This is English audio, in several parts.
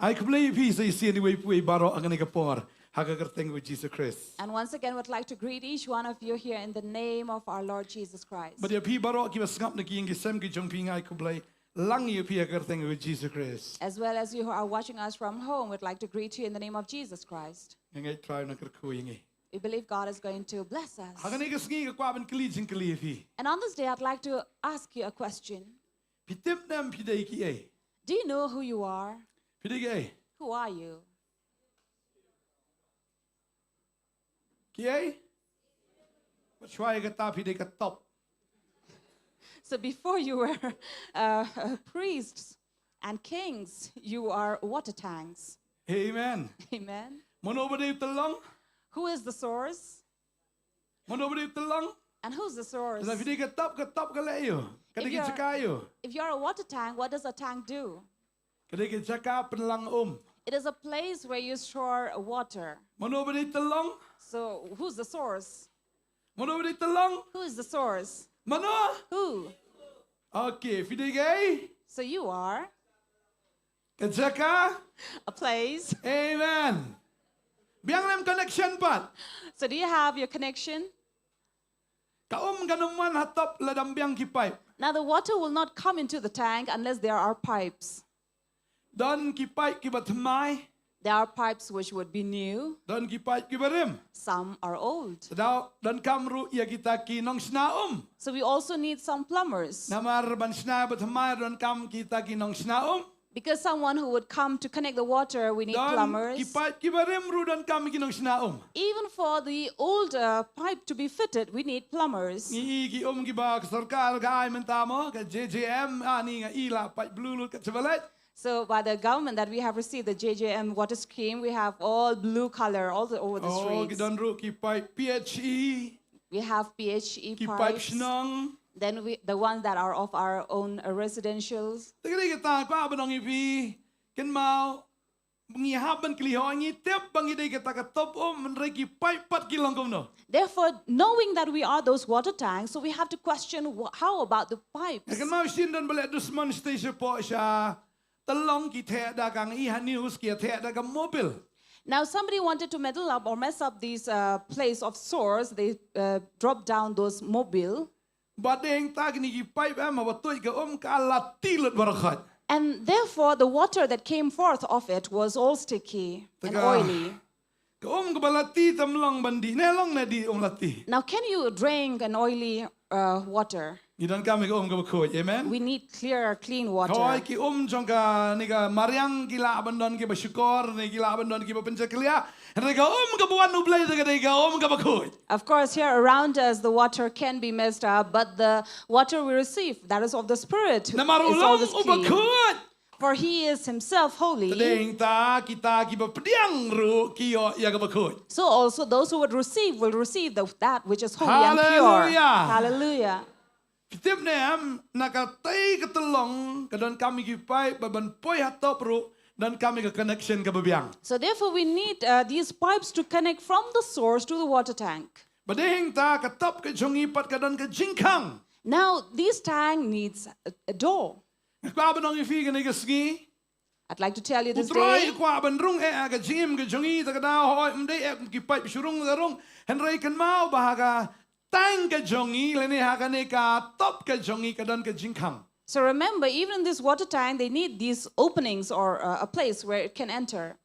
I believe he's a sin we borrow ang kapor. Hagagarteng with Jesus Christ. And once again, would like to greet each one of you here in the name of our Lord Jesus Christ. But if he borrow give us ngap na kiyang gisem ki jong ping I kublay lang you hagagarteng with Jesus Christ. As well as you who are watching us from home, would like to greet you in the name of Jesus Christ. Ngay try na kerkuying eh. We believe God is going to bless us. Haganigas ngi kakwaban kilijing kilifi. And on this day, I'd like to ask you a question. Pitip nam pidai ki eh. Do you know who you are? Pidai ki eh. Who are you? Ki eh. Try kata pidai ka top. So before you were priests and kings, you are water tanks. Amen. Amen. Monobade tyllong. Who is the source? Monobade tyllong. And who's the source? Sa pidai ka top ka layo. Kadikit sa kayo. If you're a water tank, what does a tank do? Kadikit sa ka penlang It is a place where you store water. Monobade tyllong. So who's the source? Monobade tyllong. Who is the source? Mano? Who? Okay, pidai ka. So you are Kajaka. a place. Amen. Biang nam connection pat. So do you have your connection? Kaum ganuman hatop ladam biang ki pipe. Now the water will not come into the tank unless there are pipes. Don ki pipe ki batmai. There are pipes which would be new. Don ki pipe ki barim. Some are old. Sedau dan kamru ia kita ki nong snaum. So we also need some plumbers. Namar ban sna batmai don kam kita ki nong snaum. Because someone who would come to connect the water, we need Don plumbers. ki pipe ki barim ru don kam ki nong snaum. Even for the old pipe to be fitted, we need plumbers. Ni ki ki ba sarkar ga ai mentamo ka JJM ani nga ila pipe blue lut ka chevalet. So by the government that we have received, the JJM water scheme, we have all blue color all over the Oh, ki streets. don ru ki pipe PHE We have PHE ki pipe pipes. snong. Then the ones that are of our own residentials. Tagay kita kwa banong ipi ken mau ngi haban kli ho ngi tep bangi dei kita ka top menrei ki pipe pat ki longkom no. Therefore, knowing that we are those water tanks, so we have to question how about the pipes? Ken mau sin don balik dusman station po sya telong ki the dagang I news ki the dagang mobil. Now, somebody wanted to meddle up or mess up this place of source. They dropped down those mobile. Badeng tag ni ki pipe ma batoi ka ka latilut barakat. And therefore, the water that came forth of it was all sticky and oily. Ka ka balati tamlong bandi nelong na di lati. Now, can you drink an oily water? Ni don kami ka ka bakoj. Amen. We need clear, clean water. Kawai ki jong ka ni ka Mariang kila abandon ki basyukor ni kila abandon ki bapencaklia. Henry ka ka buwan ublay ka dei ka ka bakoj. Of course, here around us, the water can be messed up, but the water we receive, that is of the Spirit, is always clean. Ubakoj. For He is Himself holy. Tadeng ta kita ki bapediang ru ki yo ya ka bakoj. So also those who would receive will receive that which is holy and pure. Hallelujah. Hallelujah. Pitip nem nakatay katalong kadon kami ki pai baban poi hatop ru dan kami ka connection ka babiang. So therefore we need these pipes to connect from the source to the water tank. Badeng ta katop ka jongi pat kadon ka jingkang. Now this tank needs a door. Kwa banong ifi ka ski. I'd like to tell you this Utroy day. kwa ban rung ka jim ka jongi ta kada hoy mde ki pai shurung rung henry kan mau bahaga tang ka jongi leni hakane ka top ka jongi kadon ka jingkang. So remember, even in this water tank, they need these openings or a place where it can enter.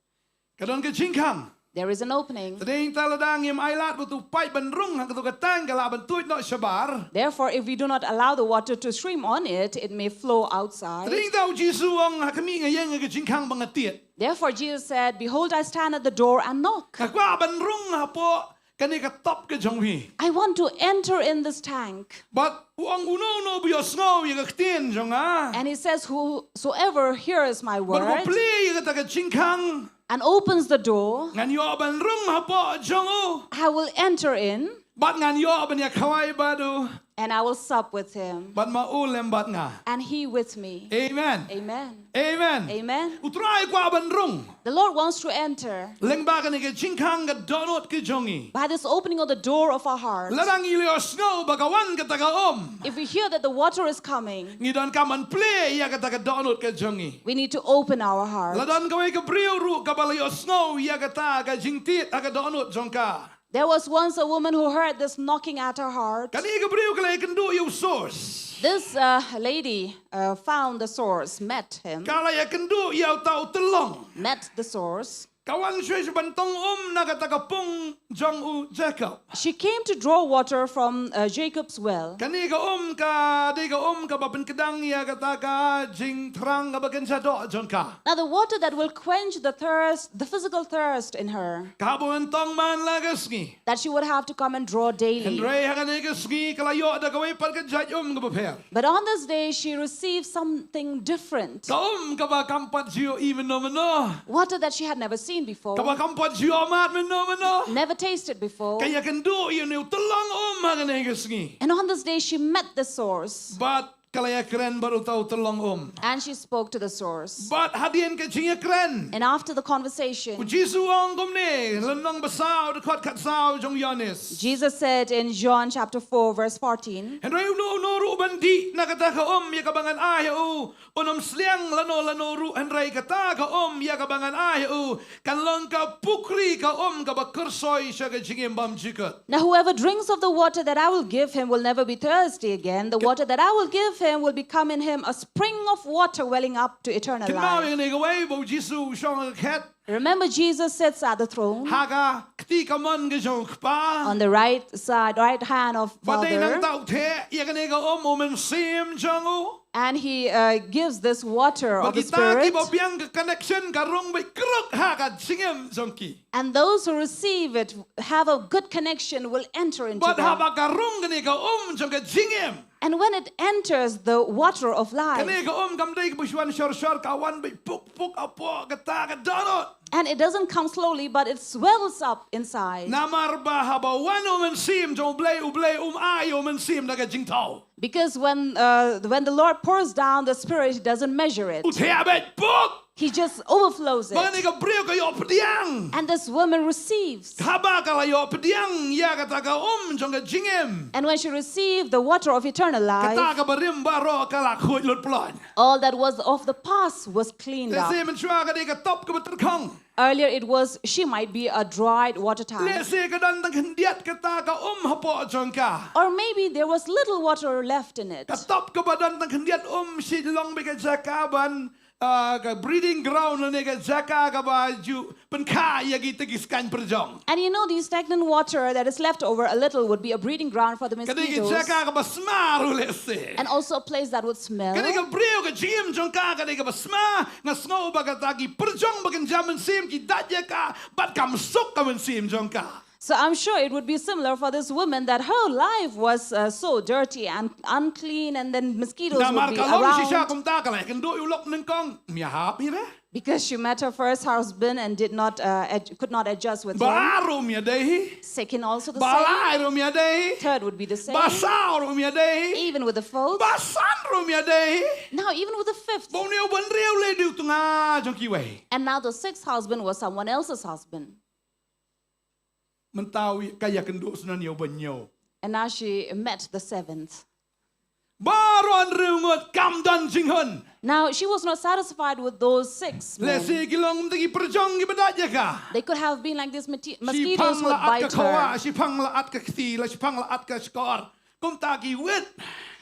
Kadon ka jingkang. There is an opening. Tadeng taladang im ailat butu pai ban rung hang ka tang kala ban tuit no shabar. Therefore, if we do not allow the water to stream on it, it may flow outside. Tadeng tau Jisu ang hakami ngayeng ka jingkang bangatiet. Therefore, Jesus said, "Behold, I stand at the door and knock. Kakwa ban rung hapo kani ka top ka jonghi. I want to enter in this tank." But uang uno no bios ngo ya ktien jonga. And He says, "Whosoever hears my But word play ya ka jingkang and opens the door, ngan yo ban rung hapo jongo. I will enter in, But ngan yo ban ya kawai badu. And I will sup with him. Bat maulem bat nga. And he with me. Amen. Amen. Amen. Amen. Utray kwa banrung. The Lord wants to enter Leng ba ka ni ka chingkang ka donot ka jongi. by this opening of the door of our heart. Larang ilios ngo bagawan ka taga If we hear that the water is coming, Ngidon ka man play ya ka taga donot ka jongi. we need to open our heart. Ladon ka way ka briyo ru ka balayos ngo ya ka taga jingtit ka donot jongka. There was once a woman who heard this knocking at her heart. Kani ka briyo ka lay kan do yung source. This lady found the source, met him, Kala ya kan do yaw tao tyllong. met the source. Kawan siya sa bantong na ka taga pong jong u Jacob. She came to draw water from Jacob's well. Kani ka di ka bapen kedang ya kata ka jing terang ka bagan sa do jongka. Now the water that will quench the thirst, the physical thirst in her, Kabon tong man lagas ni. that she would have to come and draw daily. Henry hakani ka ski kalayo da kaway par ka jaj ka baper. But on this day, she received something different. Ka ka ba kampat jiyo even no mano. Water that she had never seen before, Ka ba kampat jiyo mat men no mano. never tasted before. Kaya kan do yun yung tulong hakani ka ski. And on this day, she met the source. But kalaya kren baru tau tulong And she spoke to the source. But hadian ka jiya kren. And after the conversation, Jisu ang gumni lanang basaw dekot kat saw jong Yonis. Jesus said in John chapter 4, verse 14, Henry no ru bandi nakata ka ya kabangan ayaw unom sliang lano ru Henry kata ka ya kabangan ayaw kanlang ka pukri ka ka bakursoy siya ka jingim bam jikot. now whoever drinks of the water that I will give him will never be thirsty again. The water that I will give him will become in him a spring of water welling up to eternal Kinmaw life. yung nagaway bo Jisu siyang ket Remember, Jesus sits at the throne haga kti ka man ka siyang kpa. on the right side, right hand of Batay ng Father, tao te ya ka nagaw umen sim jong and he gives this water of the Bagita Spirit. ki biyang connection karong may kruk haga singim jongki. And those who receive it, have a good connection, will enter into But them. haba karong gani ka jong ka jingim. And when it enters the water of life, Kani ka gamday ka bushwan shor kawan bay puk apo kata ka donot. and it doesn't come slowly, but it swells up inside. Namar ba haba wano sim jong ublay ayo sim naga jingtao. Because when the Lord pours down the Spirit, He doesn't measure it. Utiabet puk. He just overflows Bagani it. ka brio kayo pediang. And this woman receives. Haba kalayo pediang ya kata ka jong ka jingim. And when she received the water of eternal Kata life, ka barim baro kala khut lut plon. all that was of the past was cleaned up. Kasi menchua ka di ka top ka beterkong. Earlier it was, she might be a dried water tank. Lesi ka dan tang hendiat kata ka hapo jongka. Or maybe there was little water left in it. Ka top ka badan tang hendiat Shillong bika jakaban ka breeding ground na ka jaka ka ba ju penka ya kita giskan perjong. And you know, the stagnant water that is left over a little would be a breeding ground for the Kadi ka mosquitoes. jaka ka ba smaru lesi. And also a place that would smell. Kadi ka brio ka jim jongka kadi ka ba sma nga snow baga tagi perjong bagan jaman sim ki dadya ka bat kam sok ka men sim jongka. So I'm sure it would be similar for this woman, that her life was so dirty and unclean, and then mosquitoes Na would be markalong si siya around kung ta kala kendo ulok neng kong miyahap mi ba? because she met her first husband and could not adjust with him. Baaro miya dehi. Second, also the same. Balay ro miya dehi. Third would be the same. Basaw ro miya dehi. Even with the fourth. Basan ro miya dehi. Now, even with the fifth. Bonyo banreo le diu tunga jong kiway. And now the sixth husband was someone else's husband. Mentawi kaya kendo sunan yo banyo. And now she met the seventh. Baron rungot kam dan jinghon. Now, she was not satisfied with those six men. Lesi kilong mtagi perjong ki badadya ka. They could have been like these Si mosquitoes pang would laat ka bite kawa, her. si pang laat ka ktila, si pang laat ka skor. Kung taki wit.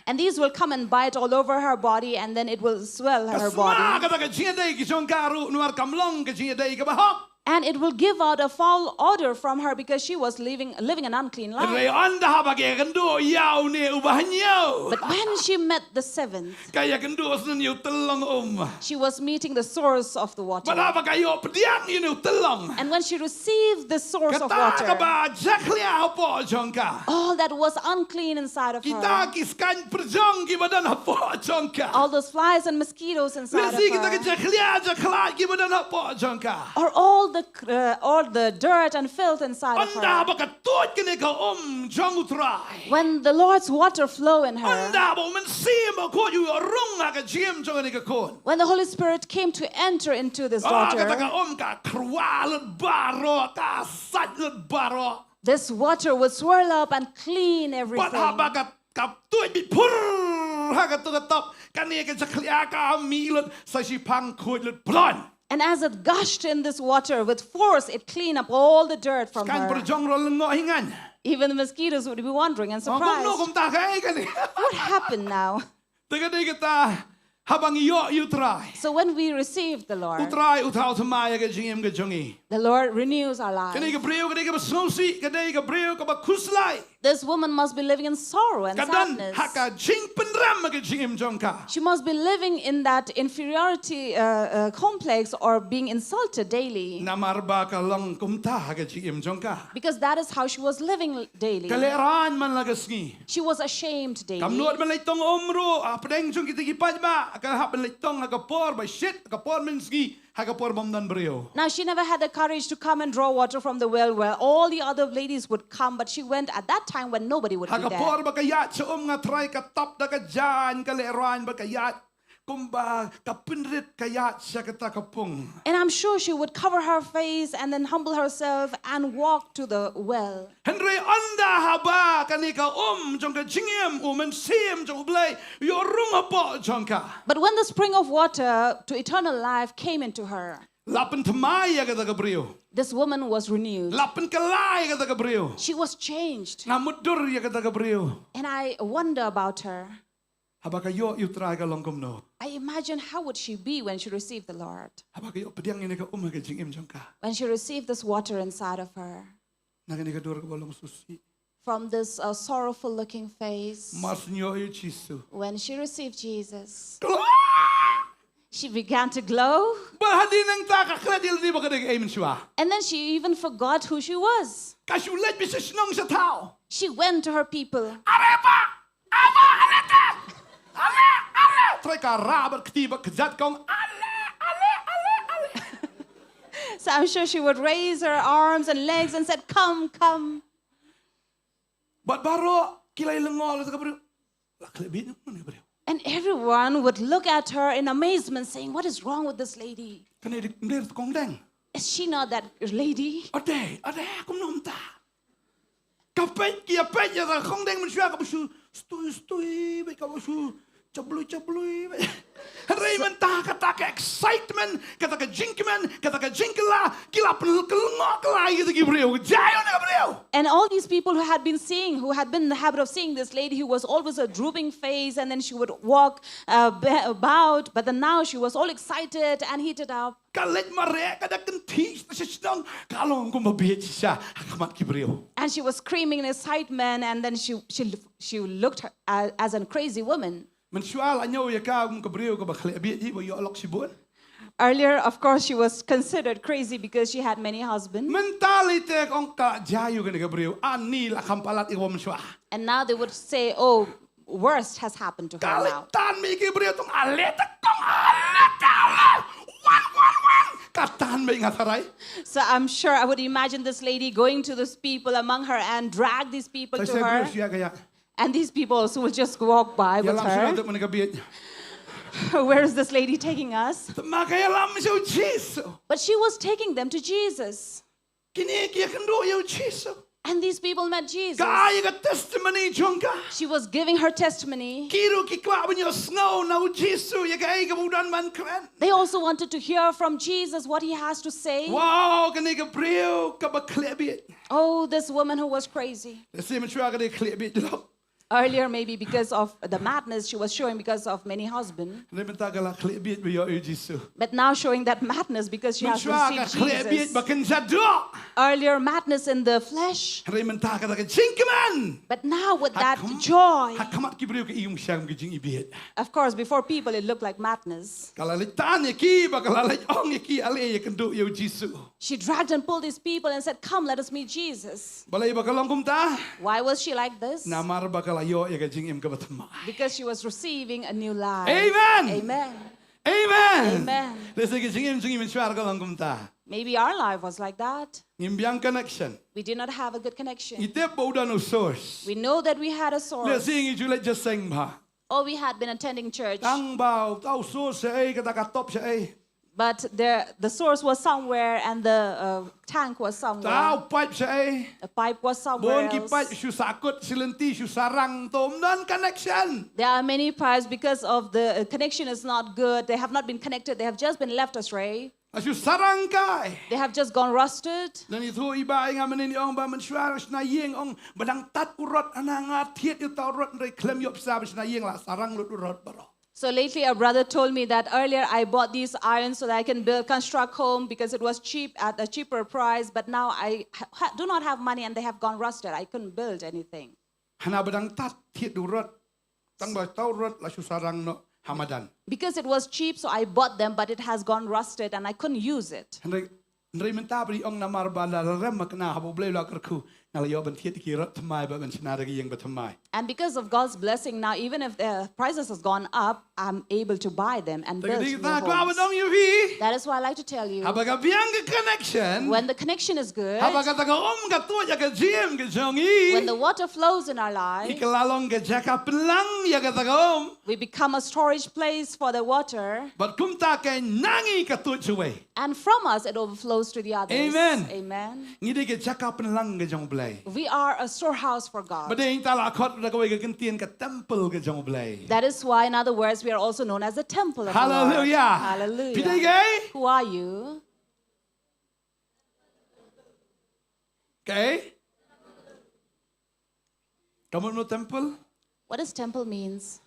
And these will come and bite all over her body, and then it will swell her Kasma body. kata ka jingaday ki song karu nuar kamlong ka jingaday ka bahok. And it will give out a foul odor from her because she was living an unclean life. Ray anda habage kendo yaw ni ubahanyo. But when she met the seventh, Kaya kendo sunan yo telong she was meeting the source of the water. Malaba kayo pediang yun telong. And when she received the source of Kata ka water, ba jaklia po jongka. all that was unclean inside of Kita her, kiskan perjong ki badan hapo jongka. all those flies and mosquitoes inside of Lesi kita ka her, jaklia jakla ki badan hapo jongka. or all all the dirt and filth inside of Anda her. baka tuot kini ka jang utrai. When the Lord's water flow in her, Anda ba man sim ko yu rung aga jim jang ni ka kon. when the Holy Spirit came to enter into this Kata daughter, ka ka krwalet baro ka satlet baro. this water would swirl up and clean But everything. habaka ka tuot bit pur haga to ka top kani ka saklia ka milut sa si pang kulet blon. And as it gushed in this water with force, it cleaned up all the dirt from Kan her. perjong ro lengo hingan. Even the mosquitoes would be wondering and Kum no surprised. kum ta kai kani. What happened now? Teka kita habang iyo utrai. So when we received the Lord, Utrai utau thamaya ka jingim ka jongi. the Lord renews our Kani lives. ka breu kani ka snosi kani ka breu ka kuslai. This woman must be living in sorrow and Kadan sadness. haka jing penram ka jingim jongka. She must be living in that inferiority complex or being insulted daily. Namarba ka lang kumta ka jingim jongka. Because that is how she was living daily. Kaleran man lagasngi. She was ashamed daily. Kamnuat man laitong omro apdeng jong kita gipad ba akan hap laitong hagapor by shit hagapor mensgi hagapor mamdan breu. Now, she never had the courage to come and draw water from the well where all the other ladies would come, but she went at that time when nobody would be there. Hagapor ba kayat sa nga try ka top da ka jan kaleran ba kayat kumba kapinrit kayat siya katakapong. And I'm sure she would cover her face and then humble herself and walk to the well. Henry anda haba kanika jong ka jingim sim jong blay yorung po jongka. But when the spring of water to eternal life came into her, Lapan tamaya ka breu. this woman was renewed. Lapan kalay ka breu. She was changed. Namudur ya ka breu. And I wonder about her. Haba kayo utray ka longkom no. I imagine how would she be when she received the Lord, Haba kayo pediang ini ka ka jingim jongka. when she received this water inside of her. Nagani ka dur ka bolong susi. From this sorrowful looking face, Mas nyo yu chisu. when she received Jesus, Kalau she began to glow. bahadi nang taka kladil di ba ka amen siya. And then she even forgot who she was. Kasulat bisis nong sa tao. She went to her people. Arepa! Aba! Aleta! Ale! Ale! Try ka rabat ktiba kjat kong ale! So I'm sure she would raise her arms and legs and said, "Come, come." But baro kilay lengol sa kabro. Laklebit naman kabro. And everyone would look at her in amazement, saying, "What is wrong with this lady? Kanay ndir kong deng. Is she not that lady?" Ade kum nomta. Kapet ya sa kong deng manusia ka basu stui ba ka basu cabluy. Raymond taka excitement kata jinkman kata jinkla kila pelengok la gitu gibreu. Jayo na gibreu. And all these people who had been in the habit of seeing this lady who was always a drooping face, and then she would walk about, but then now she was all excited and heated up. Kalit mare kada kentis sa sidang kalong ko mabit siya hakamat gibreu. And she was screaming in excitement, and then she looked as a crazy woman. Mensual anyo ya ka gibreu ka bakle bi ibo yo alok sibun. Earlier, of course, she was considered crazy because she had many husbands. Mentalite kong ka jayo ka gibreu ani la kampalat ibo mensual. And now they would say, "Oh, worst has happened to her now." Kalitan mi gibreu tong aleta tong aleta. Wan. Katan may ngataray. So I'm sure I would imagine this lady going to these people among her and drag these people to her. Siya kaya. And these people also will just walk by with Yalam siya her. untuk menegabit. Where is this lady taking us? Makaya lam siya Jesus. But she was taking them to Jesus. Kini kia kendo yo Jesus. And these people met Jesus. Kaya ka testimony jongka. She was giving her testimony. Kiro kikwa banyo snow na Jesus ya kaya kabudan man kren. They also wanted to hear from Jesus what he has to say. Wow, kani ka brio ka baklebit. Oh, this woman who was crazy. Kasi menchua ka de klebit lo. Earlier, maybe because of the madness she was showing because of many husbands. Kani mentagala klebit biyo yo Jesus. But now showing that madness because she has Menchua ka received klebit Jesus. bakin jado. Earlier, madness in the flesh. Kani mentagala ka jinkiman. But now with that joy. Hakamat ki brio ka iyong siyang gijing ibit. Of course, before people, it looked like madness. Kalalitan ya ki bakalalit ong ya ki ale ya kendo yo Jesus. She dragged and pulled these people and said, "Come, let us meet Jesus." Balay bakalong kumta. Why was she like this? Namar bakalayo ya gajing im kabatama. Because she was receiving a new life. Amen. Amen. Amen. Amen. Lesa gajing im jing im suar kalong kumta. Maybe our life was like that. Ngimbiang connection. We did not have a good connection. Itep bauda no source. We know that we had a Let's source. sing you let just sing ba. Or we had been attending church. Tang bao tao source ay kata katop siya ay. But the source was somewhere and the tank was somewhere. Tao pipe siya ay. The pipe was somewhere Bon ki pipe else. siya sakot silenti siya sarang tom non connection. There are many pipes because of the connection is not good. They have not been connected. They have just been left astray. Asu sarang kai. They have just gone rusted. Dan itu iba ay nga manin ong ba mensuar na yeng ong badang tat urot ananga thiet yu tao rot ndai klem yop sa na yeng la sarang lut urot baro. So lately, a brother told me that earlier I bought these irons so that I can construct home because it was cheap at a cheaper price. But now I do not have money and they have gone rusted. I couldn't build anything. Hana badang tat thiet urot tang ba tao rot la su sarang no hamadan. Because it was cheap, so I bought them, but it has gone rusted and I couldn't use it. Ndai menta bri ong namar ba la rem makna habu blei la kerku ngala yo ban thiet ki rot thamai ba ban chna da yeng ba thamai. And because of God's blessing, now even if the prices has gone up, I'm able to buy them and build new homes. That is why I like to tell you, Habaga biang connection. when the connection is good, Habaga ta om ka tu ya ka jim ke jongi. when the water flows in our life, Ikalalong ke jaka pelang ya ka ta om. we become a storage place for the water. But kum ta ke nangi ka tu chuwe. And from us, it overflows to the others. Amen. Amen. Ngide ke jaka pelang ke jong blei. We are a storehouse for God. Badeng ta la khot da ka we ke kentien ka temple ke jong blei. That is why, in other words, we are also known as the temple of Hallelujah. the Lord. Hallelujah. Pidege? Who are you? Okay. Kamu no temple? What does temple means?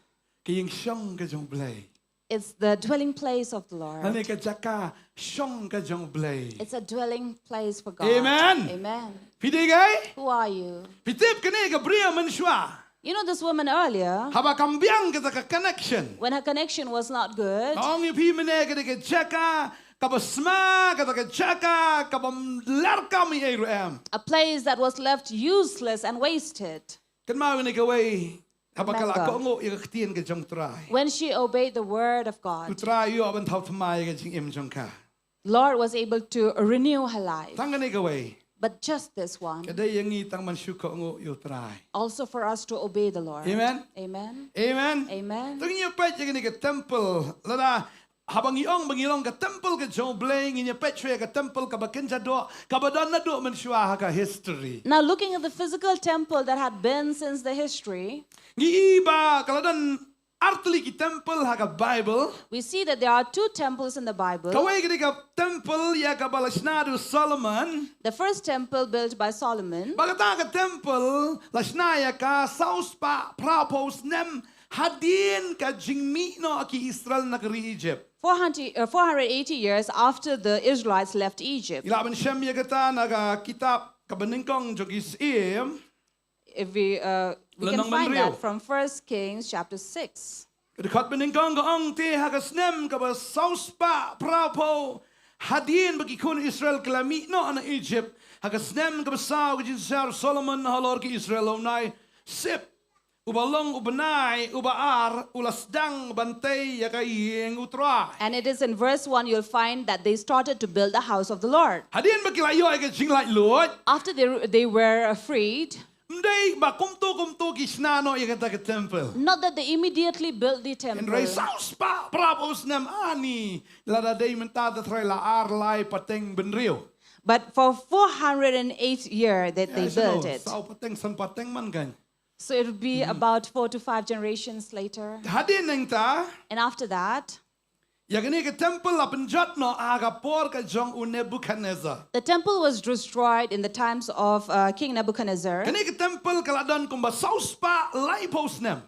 Ke yeng shong ke jong blei. It's the dwelling place of the Lord. Hane ke jaka shong ke jong blei. It's a dwelling place for God. Amen. Amen. Pidege? Who are you? Pitip kene ke bria menshwa. You know this woman earlier, Haba kambiang ke ta connection. when her connection was not good, Ong yu pi mene ke jaka kabasma ke ta jaka kabam larka mi em. a place that was left useless and wasted. Kan mau ne ke wei. Haba kala Remember. ko ngo ik tien ke jong trai. When she obeyed the word of Tu God, trai yu aban thau tmai ke jing im jong ka. Lord was able to renew her life. Tang ne ke wei. But just this one, Ke dei yengi tang man shu ko ngo yu trai. also for us to obey the Lord. Amen. Amen. Amen. Amen. Tang yu pa jeng ne ke temple. Lada habang iong bangilong ke temple ke jong bleng in pe chwe ke temple ka bakenja do ka badon na do man shwa ha ka history. Now, looking at the physical temple that had been since the history, Ngi iba kaladan artli ki temple ha ka Bible. we see that there are two temples in the Bible. Kawai ke ka temple ya ka balasnadu Solomon. The first temple built by Solomon, Bagata ka temple lasnaya ka south pa propose nem hadin ka jingmi no ki Israel nagri Egypt. 480 years after the Israelites left Egypt. Ilaban shem ya kata naga kitab kabaningkong jogis If we can Lanang find Manrio. that from 1 Kings chapter 6. Dekat beningkong ka ong te hagas nem ka ba south pa propo hadin bagi kun Israel kelami no ana Egypt hagas nem ka ba sa ka Solomon halor ki Israel onai sip ubalong ubanai ubaar ulasdang bantei ya kayeng utra. And it is in verse 1 you'll find that they started to build the house of the Lord. Hadin bagilayo ay kaching like Lord. After they were freed, Mday ba kumto kisnano ya kata ka temple. not that they immediately built the En temple. rey saus pa prapos nem ani lada day mentada tray la arlay pateng benrio. But for 408 years that they built it. Sao pateng san pateng man gan. So it would be about 4 to 5 generations later. Hadin neng ta And after that, ya gani ka temple la penjat no aga por ka jong u Nebuchadnezzar. the temple was destroyed in the times of King Nebuchadnezzar. Kani ka temple kaladan kumba saus pa lay post nem.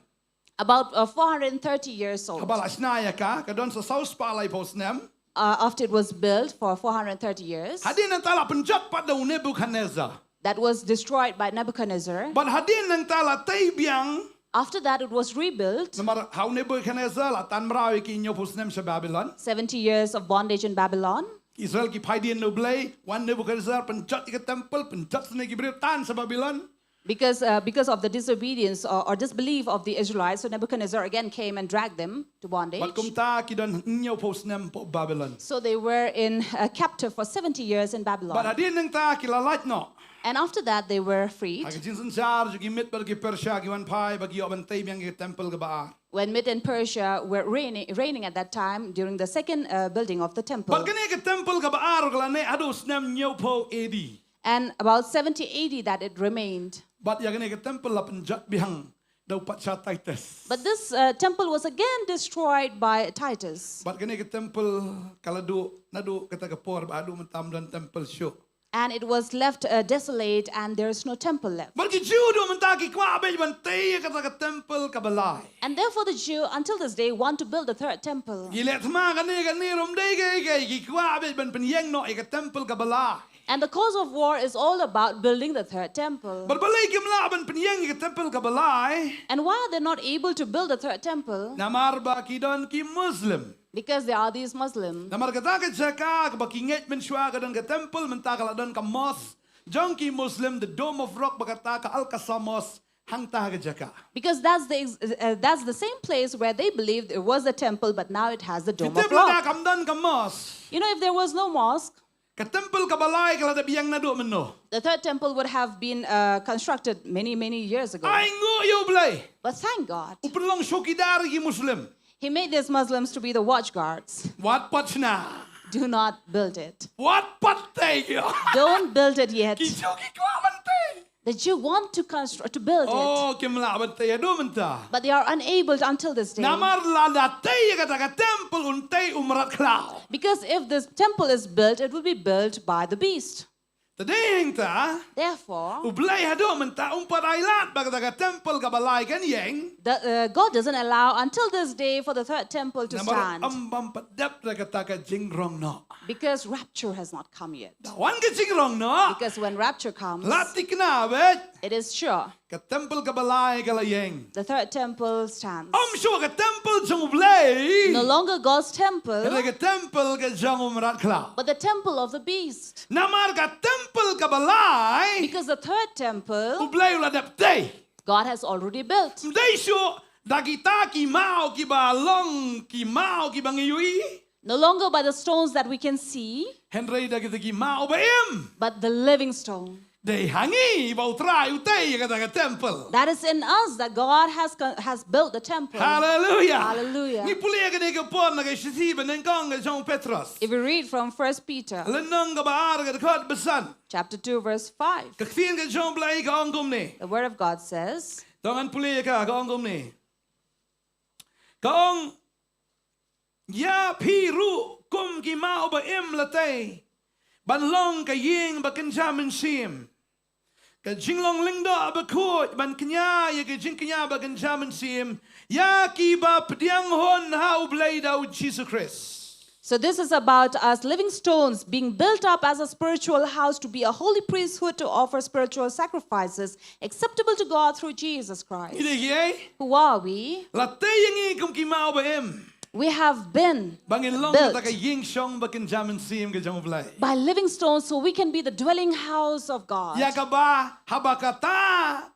About 430 years old. Kabala snaya ka kadon sa saus pa lay post nem. After it was built for 430 years, Hadin nang tala penjat pa daw Nebuchadnezzar. that was destroyed by Nebuchadnezzar. But hadin nang tala tay biang After that, it was rebuilt. namar how Nebuchadnezzar la tan marawi ki inyo post nem sa Babylon. 70 years of bondage in Babylon. Israel ki paidin no blay, one Nebuchadnezzar penjat ka temple, penjat sa nagibrir tan sa Babylon. Because of the disobedience or disbelief of the Israelites, so Nebuchadnezzar again came and dragged them to bondage. But kum ta ki don nyaw po snem po Babylon. So they were in captive for 70 years in But Babylon. adin nang ta ki lalat no. And after that, they were freed. Ag jinsun jar ju ki mit bar ki Persia ki wan pai bagi Bantei yang ki temple ka ba. When Mid and Persia were reigning at that time during the second building of the temple. But kani ka temple ka ba ro kala ne adu snem nyaw po AD. And about 70 AD that it remained. But ya kani ka temple la penjat bihang daw pat sa Titus. But this temple was again destroyed by Titus. But kani ka temple kaladu nadu kata ka por ba adu mentam dan temple show. And it was left desolate and there is no temple left. But ki Judo mentaki kwa be Bantei kata ka temple ka balai. And therefore the Jew until this day want to build the third temple. Gilet ma kani rom dei ge ki kwa be ban penyeng no ka temple ka balai. And the cause of war is all about building the third temple. But balay kim la ban penyeng ka temple ka balai. And why are they not able to build the third temple? Namar ba ki don ki Muslim. Because there are these Muslims. Namar kata ka jaka ka bakinget men shwa ka don ka temple mentakala don ka mosque. Jong ki Muslim the dome of rock bakata ka Al-Qasamos hang ta ka jaka. Because that's the same place where they believed it was a temple, but now it has the dome of Temple na rock. kam don ka mosque. You know, if there was no mosque, Ka temple ka balay kala da biyang na do menno. the third temple would have been constructed many, many years ago. Ay ngo yo blay. But thank God, Upenlong shokidari ki Muslim. He made these Muslims to be the watch guards. What patna? Do not build it. What patte yo? Don't build it yet. Ki shoki kwa Bantei. The Jew want to build it, Oh, kimla Bantei ado menta. but they are unable until this day. Namar la datay kata ka temple untay umrat klaw. Because if this temple is built, it will be built by the beast. Tadeng ta. Therefore, Ublay ado menta umparailat bagata ka temple ka balay kanyeng. God doesn't allow until this day for the third temple to Namar stand. ambam padap kata ka jingrong no. Because rapture has not come yet. Wan ka jingrong no. Because when rapture comes, Latik na bet. it is sure Ka temple ka balay kalayeng. the third temple stands. Sure ka temple jong ublay. No longer God's temple, Kaya ka temple ka jong umrat klaw. but the temple of the beast. Namar ka temple ka balay. Because the third temple, Ublay uladap day. God has already built. Day sure dagita ki mao ki balong ki mao ki bangiyui. No longer by the stones that we can see, Henry dagita ki mao baim. but the living stone. Day hangi bau try utay ka temple. That is in us that God has built the temple. Hallelujah. Hallelujah. Ni puli ka ni ka pon na ka shisiba ng kong ka John Petros. If we read from 1 Peter Lenong ka baar ka dakot besan. chapter 2, verse 5, Kakfin ka John Blay ka ongom ni. the word of God says, Tongan puli ka ongom ni. Kaong ya piru kum ki mao ba im latay. Banlong ka ying ba kanjamin sim. Ka jinglong lingdo ba kut ban kanya ya ka jing kanya ba kanjamin sim. Ya ki ba pediang hon ha ublay daw Jesus Christ. so this is about us living stones being built up as a spiritual house to be a holy priesthood to offer spiritual sacrifices acceptable to God through Jesus Christ. Ide ye Who are we? latay yang kum ki mao ba im. We have been Bangin long built ta ka ying shong ba kanjamin sim ka jong ublay. by living stones so we can be the dwelling house of God. Ya ka ba habakata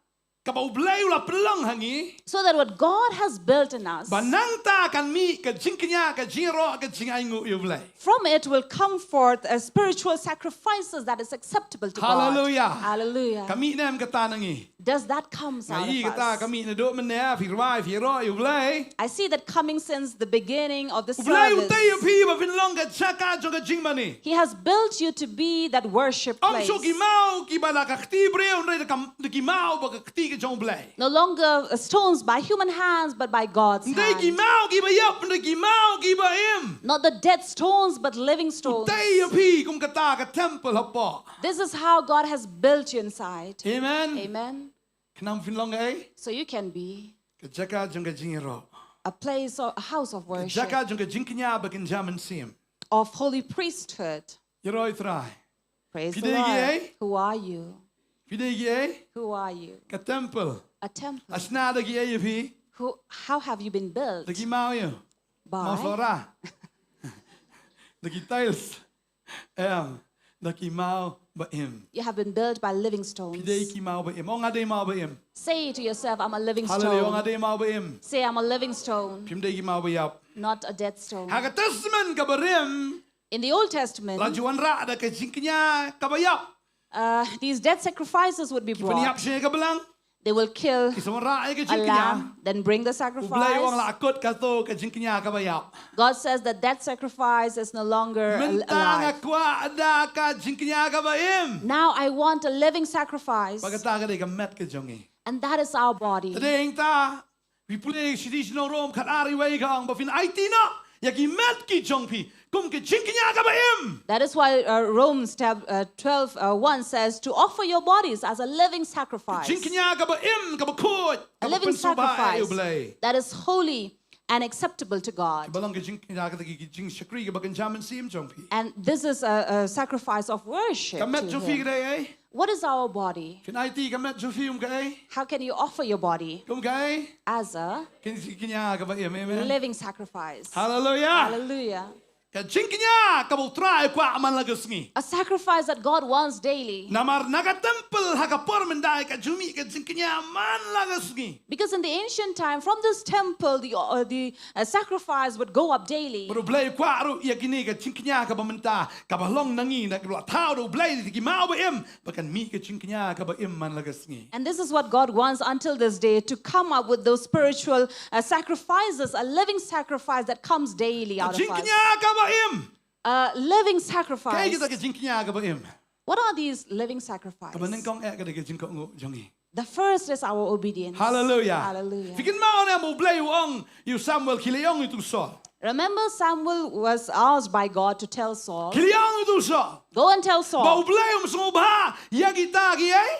ka ba ublay ula pelong hangi. So that what God has built in us, Banangta kan mi ka jingknya ka jiro ka jingaingu ublay. from it will come forth as spiritual sacrifices that is acceptable to Hallelujah. God. Hallelujah. Kami nem kata nangi. Does that comes out Ngai of kata us? kami na do menea firwai firo ublay. I see that coming since the beginning of the Ublay service. utay pi ba finlong ka chaka jong ka jingmani. He has built you to be that worship place. So ki mau ki ba la ka khtibre unray ka ki mau ba ka khti ka jong ublay. No longer stones by human hands, but by God's Ndai ki hand. mau ki ba yap ndai ki mau ki ba im. Not the dead stones, but living stones. Utay pi kum kata ka temple hapa. This is how God has built you inside. Amen. Amen. Kanam finlong ay So you can be ka jaka jong ka jingiro. a place or a house of worship, Jaka jong ka jingknya ba kan jamin sim. of holy priesthood. Yeroi try. Praise the Pidegi, Lord. eh? Who are you? Pidegi ay Who are you? ka temple. A temple. Asna dagi ay pi. How have you been built? Dagi mau yo. Mau By flora. Dagi tiles. da ki mau ba im. You have been built by living stones. Pidei ki mau ba im. Ong ade mau ba im. Say to yourself, I'm a living Hallelujah. Ong stone. ade mau ba im. Say, I'm a living stone, Pimdei ki mau ba yap. not a dead stone. Haga tasman ka barim. In the Old Testament, Rajuan ra da ka jingknya ka ba yap. these dead sacrifices would be Paniap brought. siya ka balang. They will kill Kisama ra ay ka a jingknya. lamb, then bring the Ublay wang sacrifice. lakot ka to ka jingknya ka ba yap. God says that that sacrifice is no longer Mentang alive. akwa ada ka jingknya ka ba im. Now I want a living sacrifice, Pagkata ka de ka met ka jongi. and that is our body. Tadeng ta. Pipulay sidis no rom kat ari way ka ang bafin ay tina. Yaki met ki jongpi. Kum ka jingknya ka ba im. That is why Romans 12:1 says to offer your bodies as a living sacrifice, Jingknya ka ba im ka ba kod. a living sacrifice that is holy and acceptable to God. Balang ka jingknya ka ki jing shakri ka ba kan jaman sim jongpi. And this is a sacrifice of worship. Ka met to jofi Him. ka eh. What is our body? Fin IT ka met jofi ka eh. How can you offer your body Kum ka eh. as a Kin jingknya ka ba im. Amen. living sacrifice? Hallelujah. Hallelujah. Ka jingknya ka ba try kwa man lagasngi. A sacrifice that God wants daily. Namar naga temple haka pormendai ka jumi ka jingknya man lagasngi. Because in the ancient time, from this temple, the sacrifice would go up daily. Pero blay kwa ru ya gini ka jingknya ka ba menta ka ba long nangi na ka tao ru blay ki mau ba im bakan mi ka jingknya ka ba im man lagasngi. And this is what God wants until this day, to come up with those spiritual sacrifices, a living sacrifice that comes daily out of us. Jingknya ka ba im. A living Kaya sacrifice. kita ka jingknya ka ba im. What are these living Ka sacrifices? ba nang kong e ka de ka jingko ngo jongi. The first is our obedience. Hallelujah. Hallelujah. Fikin mao na mo blay wong you Samuel kilayong itu Saul. Remember, Samuel was asked by God to tell Saul, Kilayong itu Saul. go and tell Ba Saul blay mo ba ya kita ki eh.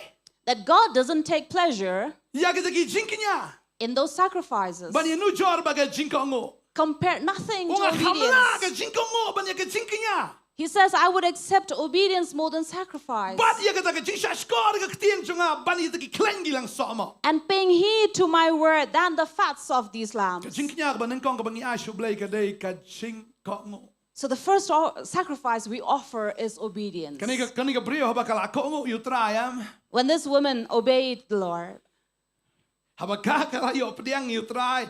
that God doesn't take pleasure Ya kita ki jingknya. in those sacrifices. Ban nu jor ba ka jingko ngo. Compare nothing to Kung hamla ka obedience. jingko ngo ban ya ka jingknya. He says, I would accept obedience more than sacrifice. Bat ya kita ka jingsha skor ka ktieng chunga ban ya ki klengi lang somo. And paying heed to my word than the fats of these Ka lambs. jingknya ka ban kong ka bangi asyo blay ka day ka jingko ngo. So the first sacrifice we offer is obedience. Kani ka brio haba kala ko ngo you try am. When this woman obeyed the Lord, Haba ka kala yo pediang you try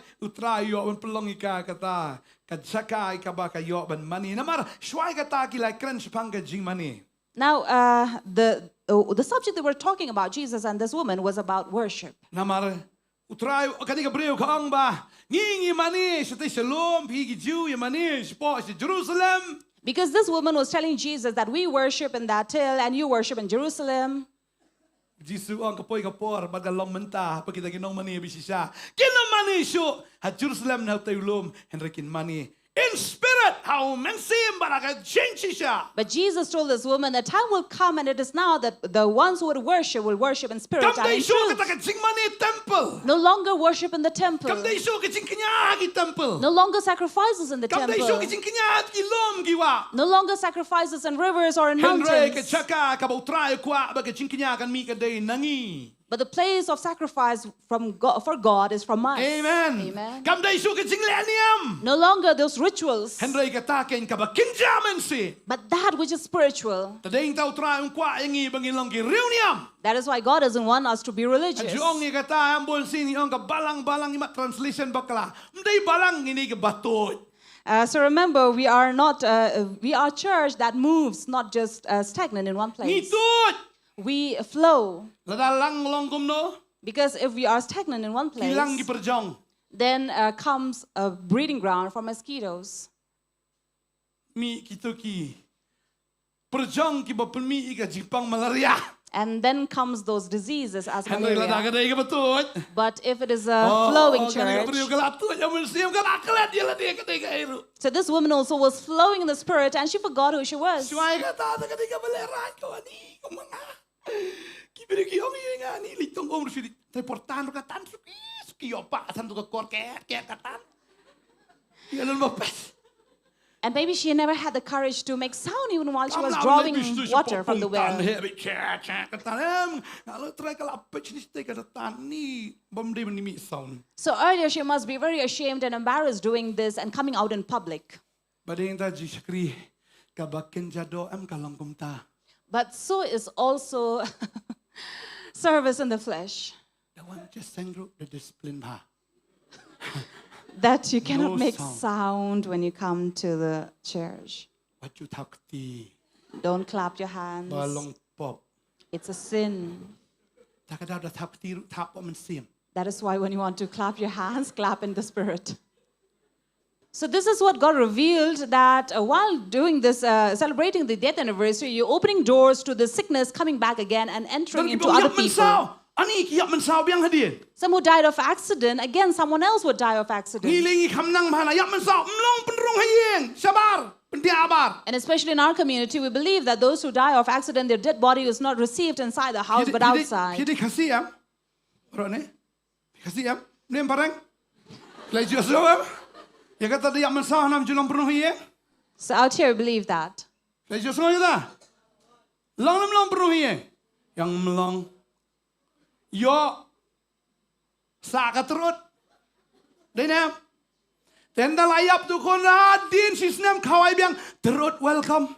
yo ban pelong ka kata ka jaka ka ba ka yo ban mani namar shwai ka ta ki like crunch pang ka jing mani. now the subject that we're talking about, Jesus and this woman, was about worship. Namar utray kani ka brio ka ang ba ngingi mani sa Shillong pigi Jew ya mani spo sa Jerusalem. Because this woman was telling Jesus that we worship in that hill and you worship in Jerusalem. Jisu ang kapoy kapor bagalong menta pagkita ginong mani bisisa. Kinong mani syo at Jerusalem na taylom henrikin mani. In spirit, how men see him, but I can change siya. But Jesus told this woman that time will come and it is now that the ones who would worship will worship in spirit Kam and day in syo truth. kita ka jing mani temple. No longer worship in the temple. Kam day syo ka jing kanyagi temple. No longer sacrifices in the Kam day syo ka temple. jing kanyagi kilom giwa. No longer sacrifices in rivers or in Henry ka mountains. chaka ka bautray kwa ba ka jing kanyagan mi ka day nangi. But the place of sacrifice from God, for God is from us. Amen. Amen. Kam day syo ka jing leniam. No longer those rituals, Henry ka taken ka ba kinjaman si. but that which is spiritual. Tadeng tau try ang kwa yangi bangilong ki riuniam. That is why God doesn't want us to be religious. Juong ni kata ambol sini ang ka balang ima translation bakla. Mday balang ini ka batot. So remember, we are not, we are a church that moves, not just stagnant in one place. Nitut. We flow. Ladalang longkom no. Because if we are stagnant in one place, Kilang giperjong. then comes a breeding ground for mosquitoes. Mi kituki. Perjong ki bapelmi ika jipang malaria. And then comes those diseases as Henry malaria. ladaga day ka batot. But if it is a flowing Kani ka church, priyo kalatut. Yaman siyam kalakalat. Yala day ka day ka ero. so this woman also was flowing in the spirit and she forgot who she was. Suway ka tata ka day ka baleran ko ani. Kung mga. Kibiri ki yung yung nga ni. Litong umro siya. Reportano ka tan. Sukiyo pa. Santo ka kor. Kaya ka tan. Yalan mapas. And maybe she never had the courage to make sound even while she was drawing water from the well. So earlier she must be very ashamed and embarrassed doing this and coming out in public. But so is also service in the flesh. The one just sang through the discipline pa. That you cannot No make sound. sound when you come to the church. What you talk the Don't clap your hands. ba long pop. It's a sin. Ta ka daw da tap ti tap man sim. That is why when you want to clap your hands, clap in the spirit. So this is what God revealed, that while doing this, celebrating the death anniversary, you're opening doors to the sickness coming back again and entering into other people. Ani ki yap man sao biang hadin. Some who died of accident, again, someone else would die of accident. Ngiling kham nang bhana yap man sao mlong penrung hayeng sabar pendiabar. And especially in our community, we believe that those who die of accident, their dead body is not received inside the house, but outside. Kidi khasiam. Rone. Khasiam. Nem parang. Lai ju so am. Ya kata dia man sao nam julong penrung hayeng. So out here, we believe that. Lai ju so ya. Long nam long penrung hayeng. Yang melong yo sa ka terut. Dai nam. Then the layap tu kon din sisnam khawai biang terut welcome.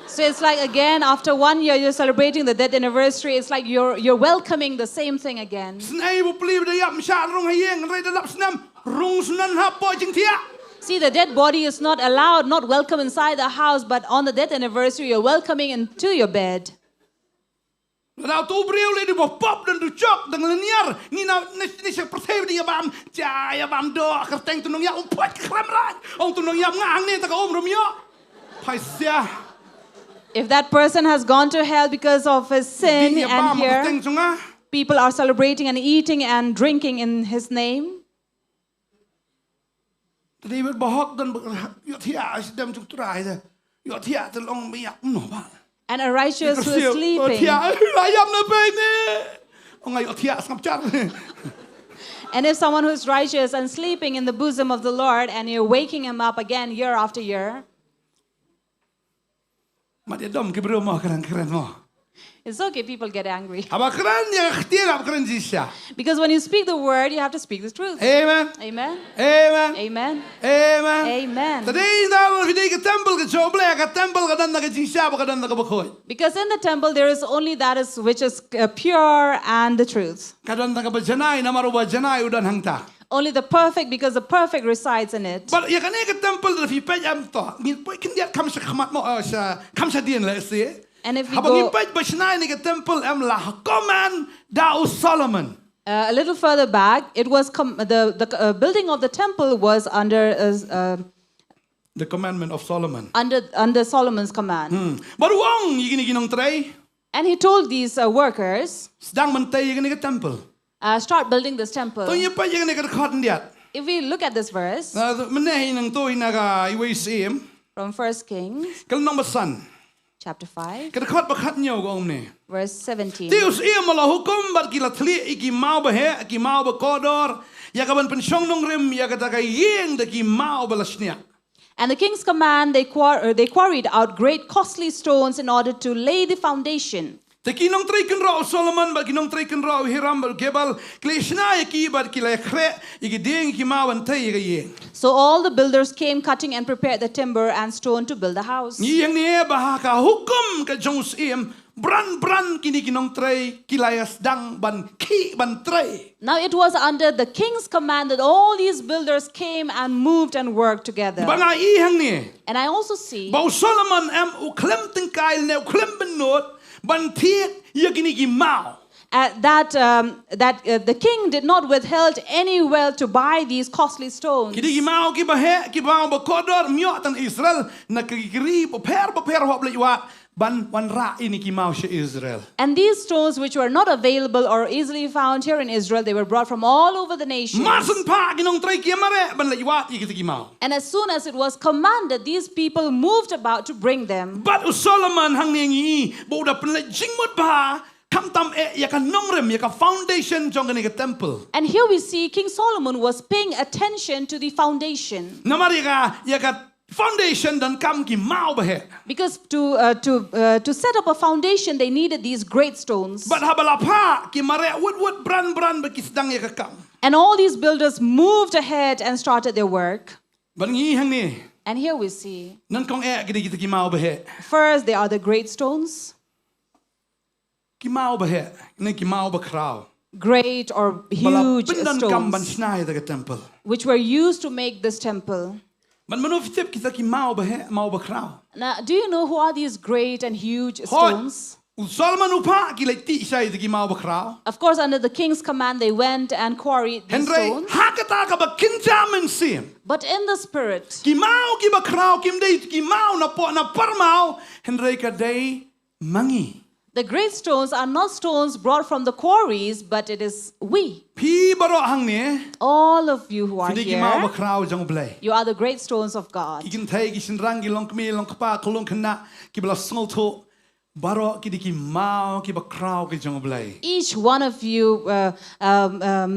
So it's like, again, after 1 year, you're celebrating the death anniversary. It's like you're welcoming the same thing again. Snai bu pli da yap sha rong hayeng rai da lap snam rung sunan ha po jing tia. See, the dead body is not allowed, not welcome inside the house, but on the death anniversary, you're welcoming into your bed. Lau tu breu le di bo pop dan du chok dan leniar ni na ni se pertei dia bam jaya bam do kerteng tu nong ya umpat kram ran ong tu nong ya ngang ni ta ka om romio pai sia If that person has gone to hell because of his sin, ni and bam kerteng here sunga people are celebrating and eating and drinking in his name, tadi ber bahok dan yo thia sedam tu trai da yo thia tu long mi yak no ba and a righteous who is yo sleeping, thia ayam na pe ni ong ay yo thia sam chat and if someone who is righteous and sleeping in the bosom of the Lord, and you're waking him up again year after year, ma dia dom ke bro mo keren mo it's okay, people get angry. aba keren ya khtia aba keren jisya Because when you speak the word, you have to speak the truth. amen Amen. amen Amen. amen Amen. Tadi dah video ke temple ke coba ke temple ke dan ke jisya ke dan ke bakoi. Because in the temple, there is only that is which is pure and the truth. Kadang ke bajanai nama ruba janai udan hangta. Only the perfect, because the perfect resides in it. But ya kan ke temple dah fi pejam to. Ni poi kan dia kam sa khamat mo sa kam sa din la si. And if we Habang ni go pej bajanai ni ke temple am lah command Dao Solomon. a little further back, it was the building of the temple was under The commandment of Solomon. under Solomon's command. Baru wong igini ginong tray. And he told these workers, Sedang mentai kan ke temple. start building this temple. Tu ni pej kan ke dekat dia. If we look at this verse Meneh nang tu inaga iway sim. from 1 Kings Kalau nong basan. chapter 5, Kedekat bakat nyo ko ni. verse 17. Tius ia malah hukum bat kila tli iki mau bahe iki mau bakodor ya kaban pensyong Nongkhryiem ya kata kay yeng de ki mau balasnya. And the king's command, they quarried out great costly stones in order to lay the foundation. Te kinong treiken rao Solomon bat kinong treiken rao Hiram bat gebal klishna iki bat kila khre iki ding iki mau antai iki yeng. So all the builders came cutting and prepared the timber and stone to build the house. Ni yang ni bahaka hukum ka jongs im bran kini kinong trei kilayas dang ban ki ban trei. Now it was under the king's command that all these builders came and moved and worked together. Banga ihang ni. And I also see Bau Solomon am uklem tingkail ne uklem benot ban tiek ya kini ki mau. that the king did not withhold any wealth to buy these costly stones. Kidi ki mau ki bahe ki mau bakodor miok tan Israel na kiri per hop lewat ban wan ra ini ki mau she Israel. And these stones, which were not available or easily found here in Israel, they were brought from all over the nations. Masun pa ginong tray ki mare ban lewat iki ki mau. And as soon as it was commanded, these people moved about to bring them. But Solomon hang ni bo da pen le jingmut ba kam tam ya kan Nongkhryiem ya ka foundation jong ni ka temple. And here we see King Solomon was paying attention to the foundation. Namari ka ya ka foundation dan kam ki mau bahe. Because to set up a foundation, they needed these great stones. But habalapa ki mare wood bran ba ki sedang ya ka kam. And all these builders moved ahead and started their work. Ban ngi hang ni And here we see, nan kong kita ki mau bahe. first, they are the great stones. ki mau ba he ne ki mau ba krau great or bala huge pindan kam ban stones snai da temple which were used to make this temple. man manu fitip kita ki mau ba he mau ba krau Now, do you know who are these great and huge stones? Solomon upa ki lai ti sai ki mau ba krau Of course, under the king's command, they went and quarried these henry stones. hakata ka ba kinjamin sim But in the spirit, ki mau ki ba krau kim dei ki mau na po na parmau henry ka dei mangi the great stones are not stones brought from the quarries, but it is we. pi baro hang ne All of you who are ki mau ba here, krau jong blai you are the great stones of God. ki kin thai ki sin rang ki long kmi long kpa kolong khna ki bla sngol tho baro ki di ki mau ki ba krau ki jong blai Each one of you,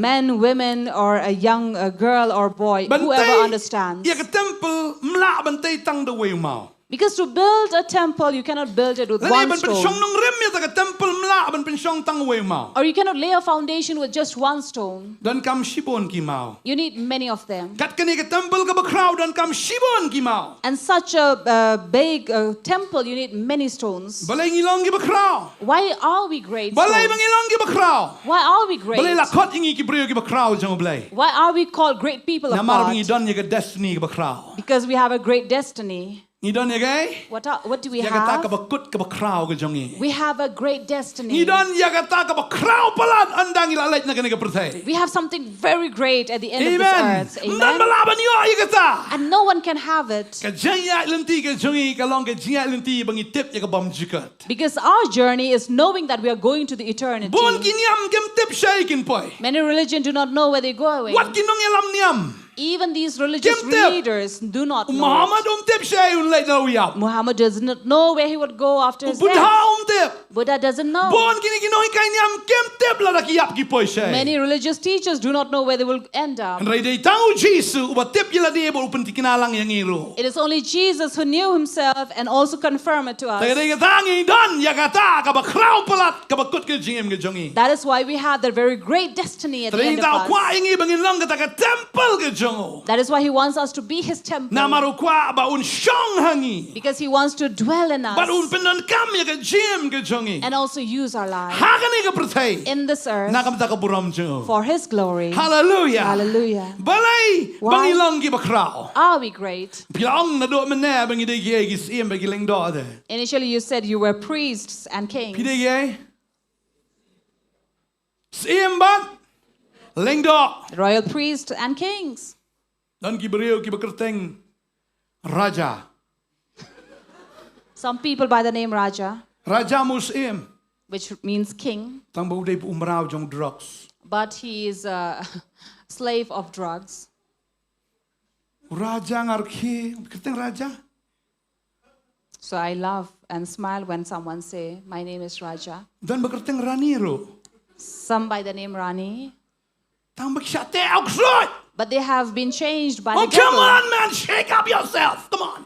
men, women, or a young girl or boy, whoever understands. ya ka temple mla bantai tang da wei mau Because to build a temple, you cannot build it with lani one ban pen shong stone. Nongkhryiem ya ka temple mla ban pen shong tang wei mau Or you cannot lay a foundation with just one stone. dan kam shibon ki mau You need many of them. kat kani ka temple ka ba krau dan kam shibon ki mau And such a big temple, you need many stones. balai ngilong ki ba krau Why are we great balai stones? bangilong ki ba krau Why are we balai great? la khot ingi ki brio ki ba krau jong blai Why are we called great people of namar bangi God? don ya ka destiny ki ba krau Because we have a great destiny. ni don ya gai What do we ya ka ta ka have? ba kut ka ba krau ka jong i We have a great destiny. ni don ya ka ta ka ba krau palat andang ila lait na kani ka perthai We have something very great at the end of amen this earth. dan Amen. malaban yo ya ka ta And no one can have it. ka jaya lenti ka jong i ka long ka jaya lenti bangi tip ya ka bam jikat Because our journey is knowing that we are going to the eternity. bon kiniam kem tip shaikin poi Many religions do not know where they go away. wat kinong yalam niam Even these religious Kim tip? leaders do not know. Muhammad tip shay un lait na uyap Muhammad does not know where he would go after his Buddha death. tip Buddha doesn't know. bon kini kinoy kay niam kem tip la na kiyap ki poi shay Many religious teachers do not know where they will end up. Ray day tau Jesus uba tip yala di bo upen tikinalang yang iro It is only Jesus who knew himself and also confirmed it to Taga us. day tangi don ya kata ka ba kraw palat ka ba kut ke jingem ke jongi That is why we have that very great destiny at the Taga end of tau us. kwa ingi bangin long ka ta temple ke jongo That is why he wants us to be his temple. na maru kwa ba un shong hangi Because he wants to dwell in ba un us penon kam ya ke jim ke jongi and also use our lives ha ka ni ka perthai in this earth na kam ta ka buram jongo for his glory. Hallelujah. Hallelujah. Balay, Why? bangilong gi bakraw. Are we great? Pilong na do mene bangi de gi gi sim bagi leng do de. Initially, you said you were priests and kings. Pide gi sim bat leng do. Royal priests and kings. Dan gi beriu gi bekerteng raja. Some people by the name Raja, Raja musim which means king, tang bau de umrau jong drugs. but he is a slave of drugs. Raja ngarki bekerteng raja. So I love and smile when someone say, my name is Raja. Dan bekerteng raniro. Some by the name Rani, Tang beksate oxroid. but they have been changed by Oh the come devil. on man, shake up yourself. Come on.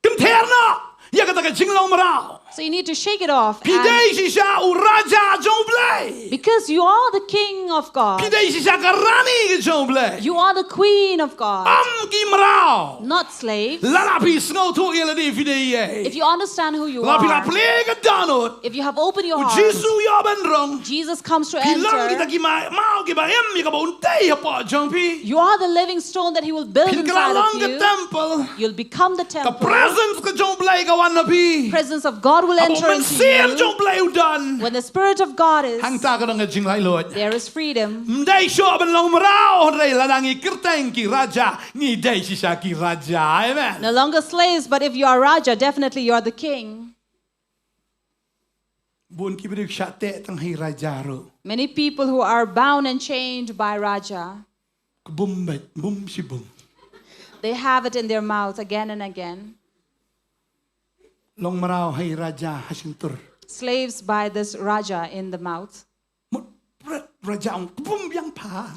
Kenterna. Ya kata ka jinglong marao. So you need to shake it off. And Pidei sisa u raja jong blai. because you are the king of God. Pidei sisa ka rani ke jong blai. You are the queen of God, Ki marao. not slaves. Lalapi snow to yela di fidei ye. If you understand who you Lapi la are, plega danot. if you have opened your U heart, Jesu ya benrong. Jesus comes to Pilang kita enter. ki mau ki ba em ka ba untay apa jong pi. You are the living stone that he will build inside Pinkalang of ka you. temple. You'll become the Ka temple. presence ka jong blai ka wan na pi. Presence of God will Abo enter man into sir you. jong blai udan. When the Spirit of God is, Hang ta ka ng jinglai Lord. there is freedom. Mday syo ben long marao rei ladangi kirteng ki raja ni dai sisa ki raja amen No longer slaves, but if you are Raja, definitely you are the king. bun ki brik shate tang hi raja ro Many people who are bound and chained by Raja, bum bet bum si bum they have it in their mouth again and again. long marao hi raja hasintur Slaves by this Raja in the mouth. raja ang bum yang pa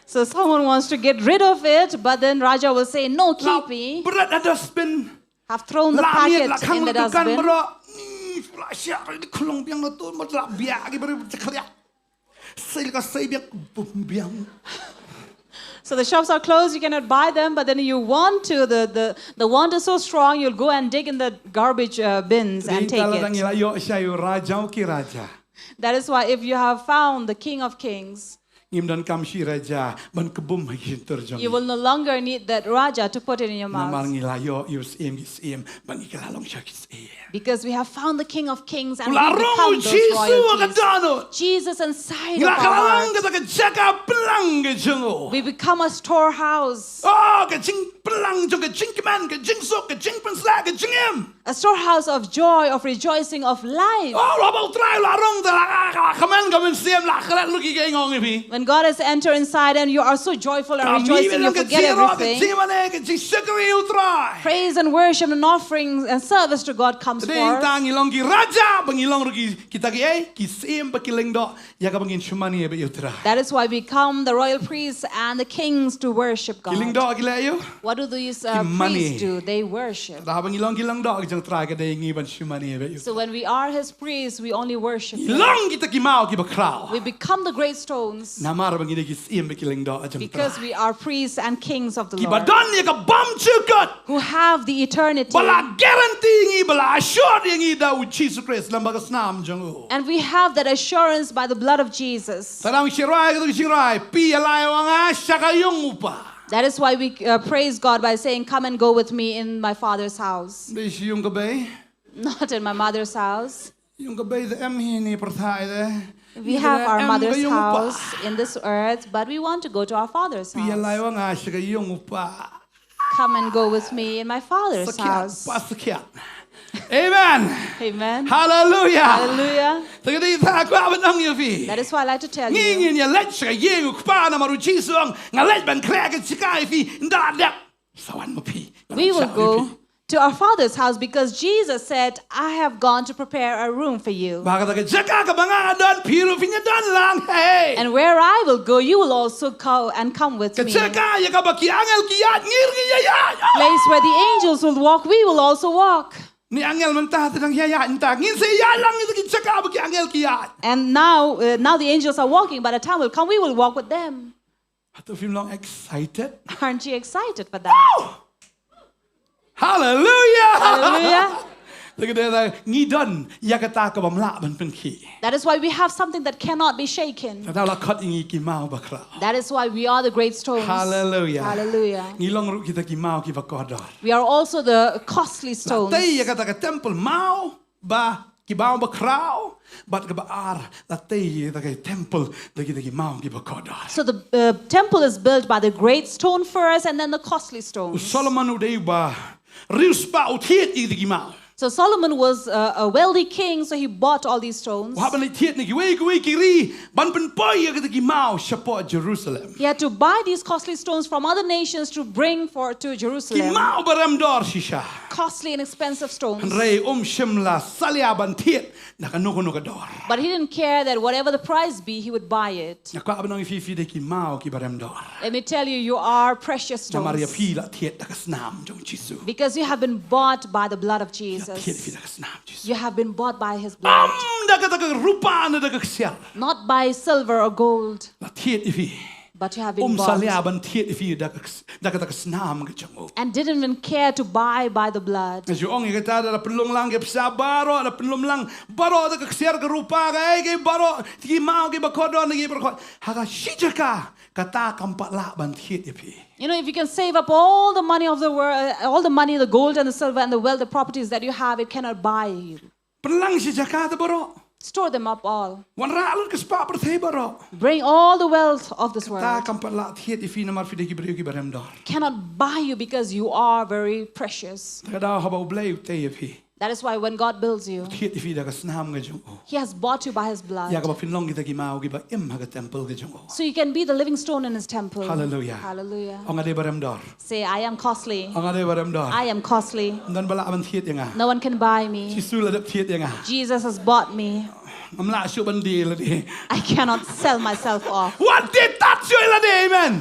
So someone wants to get rid of it, but then Raja will say, no, keep me. berat ada spin Have thrown the langit la packet kang in the dukan dustbin. bro ni flasha di kulong biang na tu mo la bia ki bari ceklia sil ka sai biang bum biang So the shops are closed, you cannot buy them, but then you want to, the want is so strong, you'll go and dig in the garbage bins and take it. That is why if you have found the King of Kings, you will no longer need that Raja to put it in your mouth. Because we have found the King of Kings and we become those royalties. Jesus inside of our hearts. We become a storehouse. A storehouse of joy, of rejoicing, of life. When God has entered inside and you are so joyful and rejoicing, you forget everything. Praise and worship and offerings and service to God comes forth. That is why we come the royal priests and the kings to worship God. What do these priests do? They worship. So when we are His priests, we only worship Him. We become the great stones because we are priests and kings of the Lord who have the eternity. And we have that assurance by the blood of Jesus. That is why we praise God by saying, come and go with me in my Father's house. Not in my mother's house. We have our mother's house in this earth, but we want to go to our Father's house. Come and go with me in my Father's house. Amen. Amen. Hallelujah. Hallelujah. That is why I like to tell you. We will go to our Father's house because Jesus said, I have gone to prepare a room for you. And where I will go, you will also go and come with me. Place where the angels will walk, we will also walk. And now the angels are walking, but a time will come, we will walk with them. Aren't you excited for that? Hallelujah! Hallelujah! That is why we have something that cannot be shaken. That is why we are the great stones. Hallelujah. Hallelujah. We are also the costly stones. So the temple is built by the great stone first and then the costly stones. So Solomon was a wealthy king, so he bought all these stones. He had to buy these costly stones from other nations to bring to Jerusalem. Costly and expensive stones. But he didn't care that whatever the price be, he would buy it. Let me tell you, you are precious stones. Because you have been bought by the blood of Jesus. You have been bought by His blood. Not by silver or gold. But you have been bought. And didn't even care to buy by the blood. You know, if you can save up all the money of the world, all the money, the gold and the silver and the wealth, the properties that you have, it cannot buy you. Store them up all. Bring all the wealth of this world. Cannot buy you because you are very precious. That is why when God builds you, He has bought you by His blood. So you can be the living stone in His temple. Hallelujah. Hallelujah. Hallelujah. Say, I am costly. I am costly. No one can buy me. Jesus has bought me. I cannot sell myself off.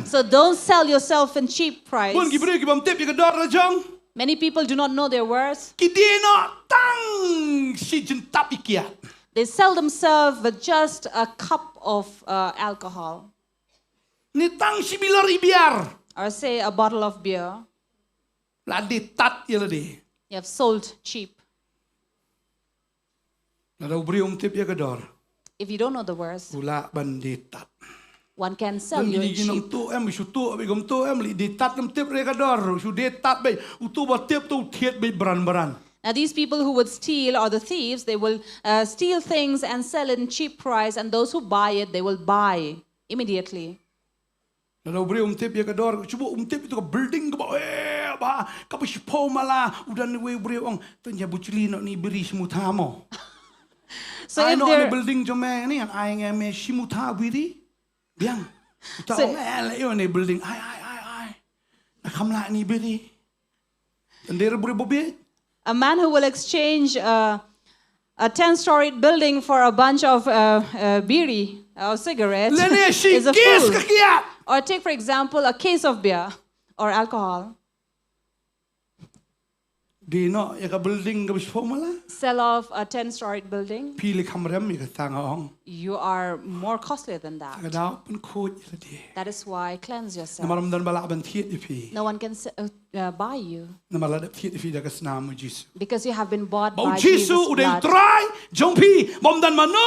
So don't sell yourself in cheap price. Many people do not know their worth. They sell themselves with just a cup of alcohol. Ni tang sibilar ibiar. or say a bottle of beer, La di tat ya la di. you have sold cheap. La da ubri tip ya kador. If you don't know the verse, Ula ban di tat. one can sell Lan you gini cheap. ginong tu em su tu abi gom tu em li di tat tip re kador. Su di tat bay utu ba tip tu thiet bay bran. Now, these people who would steal, or the thieves, they will steal things and sell it in cheap price, and those who buy it, they will buy immediately. La da ubri tip ya kador. Cuba tip itu ka building ka ba ka pa sipo mala udan ni we ubri ong tanya bucili no ni beri semutha mo. So I if know the they're building jome ni an ai nge me simutha biri. Biang. Uta So- ong ele yo ni building. Ai. Na kamla ni biri. Tendera buri bobi. a man who will exchange a 10-storied building for a bunch of biri or cigarettes Lene shi is a kis fool. ka kiat. Or take, for example, a case of beer or alcohol. Di no ya ka building ka bispo mala. Sell off a 10-storied building. Pili kamrem ya ka tanga ong. You are more costly than that. Ka daw pen khoj la di. That is why cleanse yourself. Namaram dan bala ban thiet ipi. No one can buy you Namala da thiet ipi da ka snam jisu. because you have been bought Bau by jisu Jesus' udai blood. try jong pi bom dan mano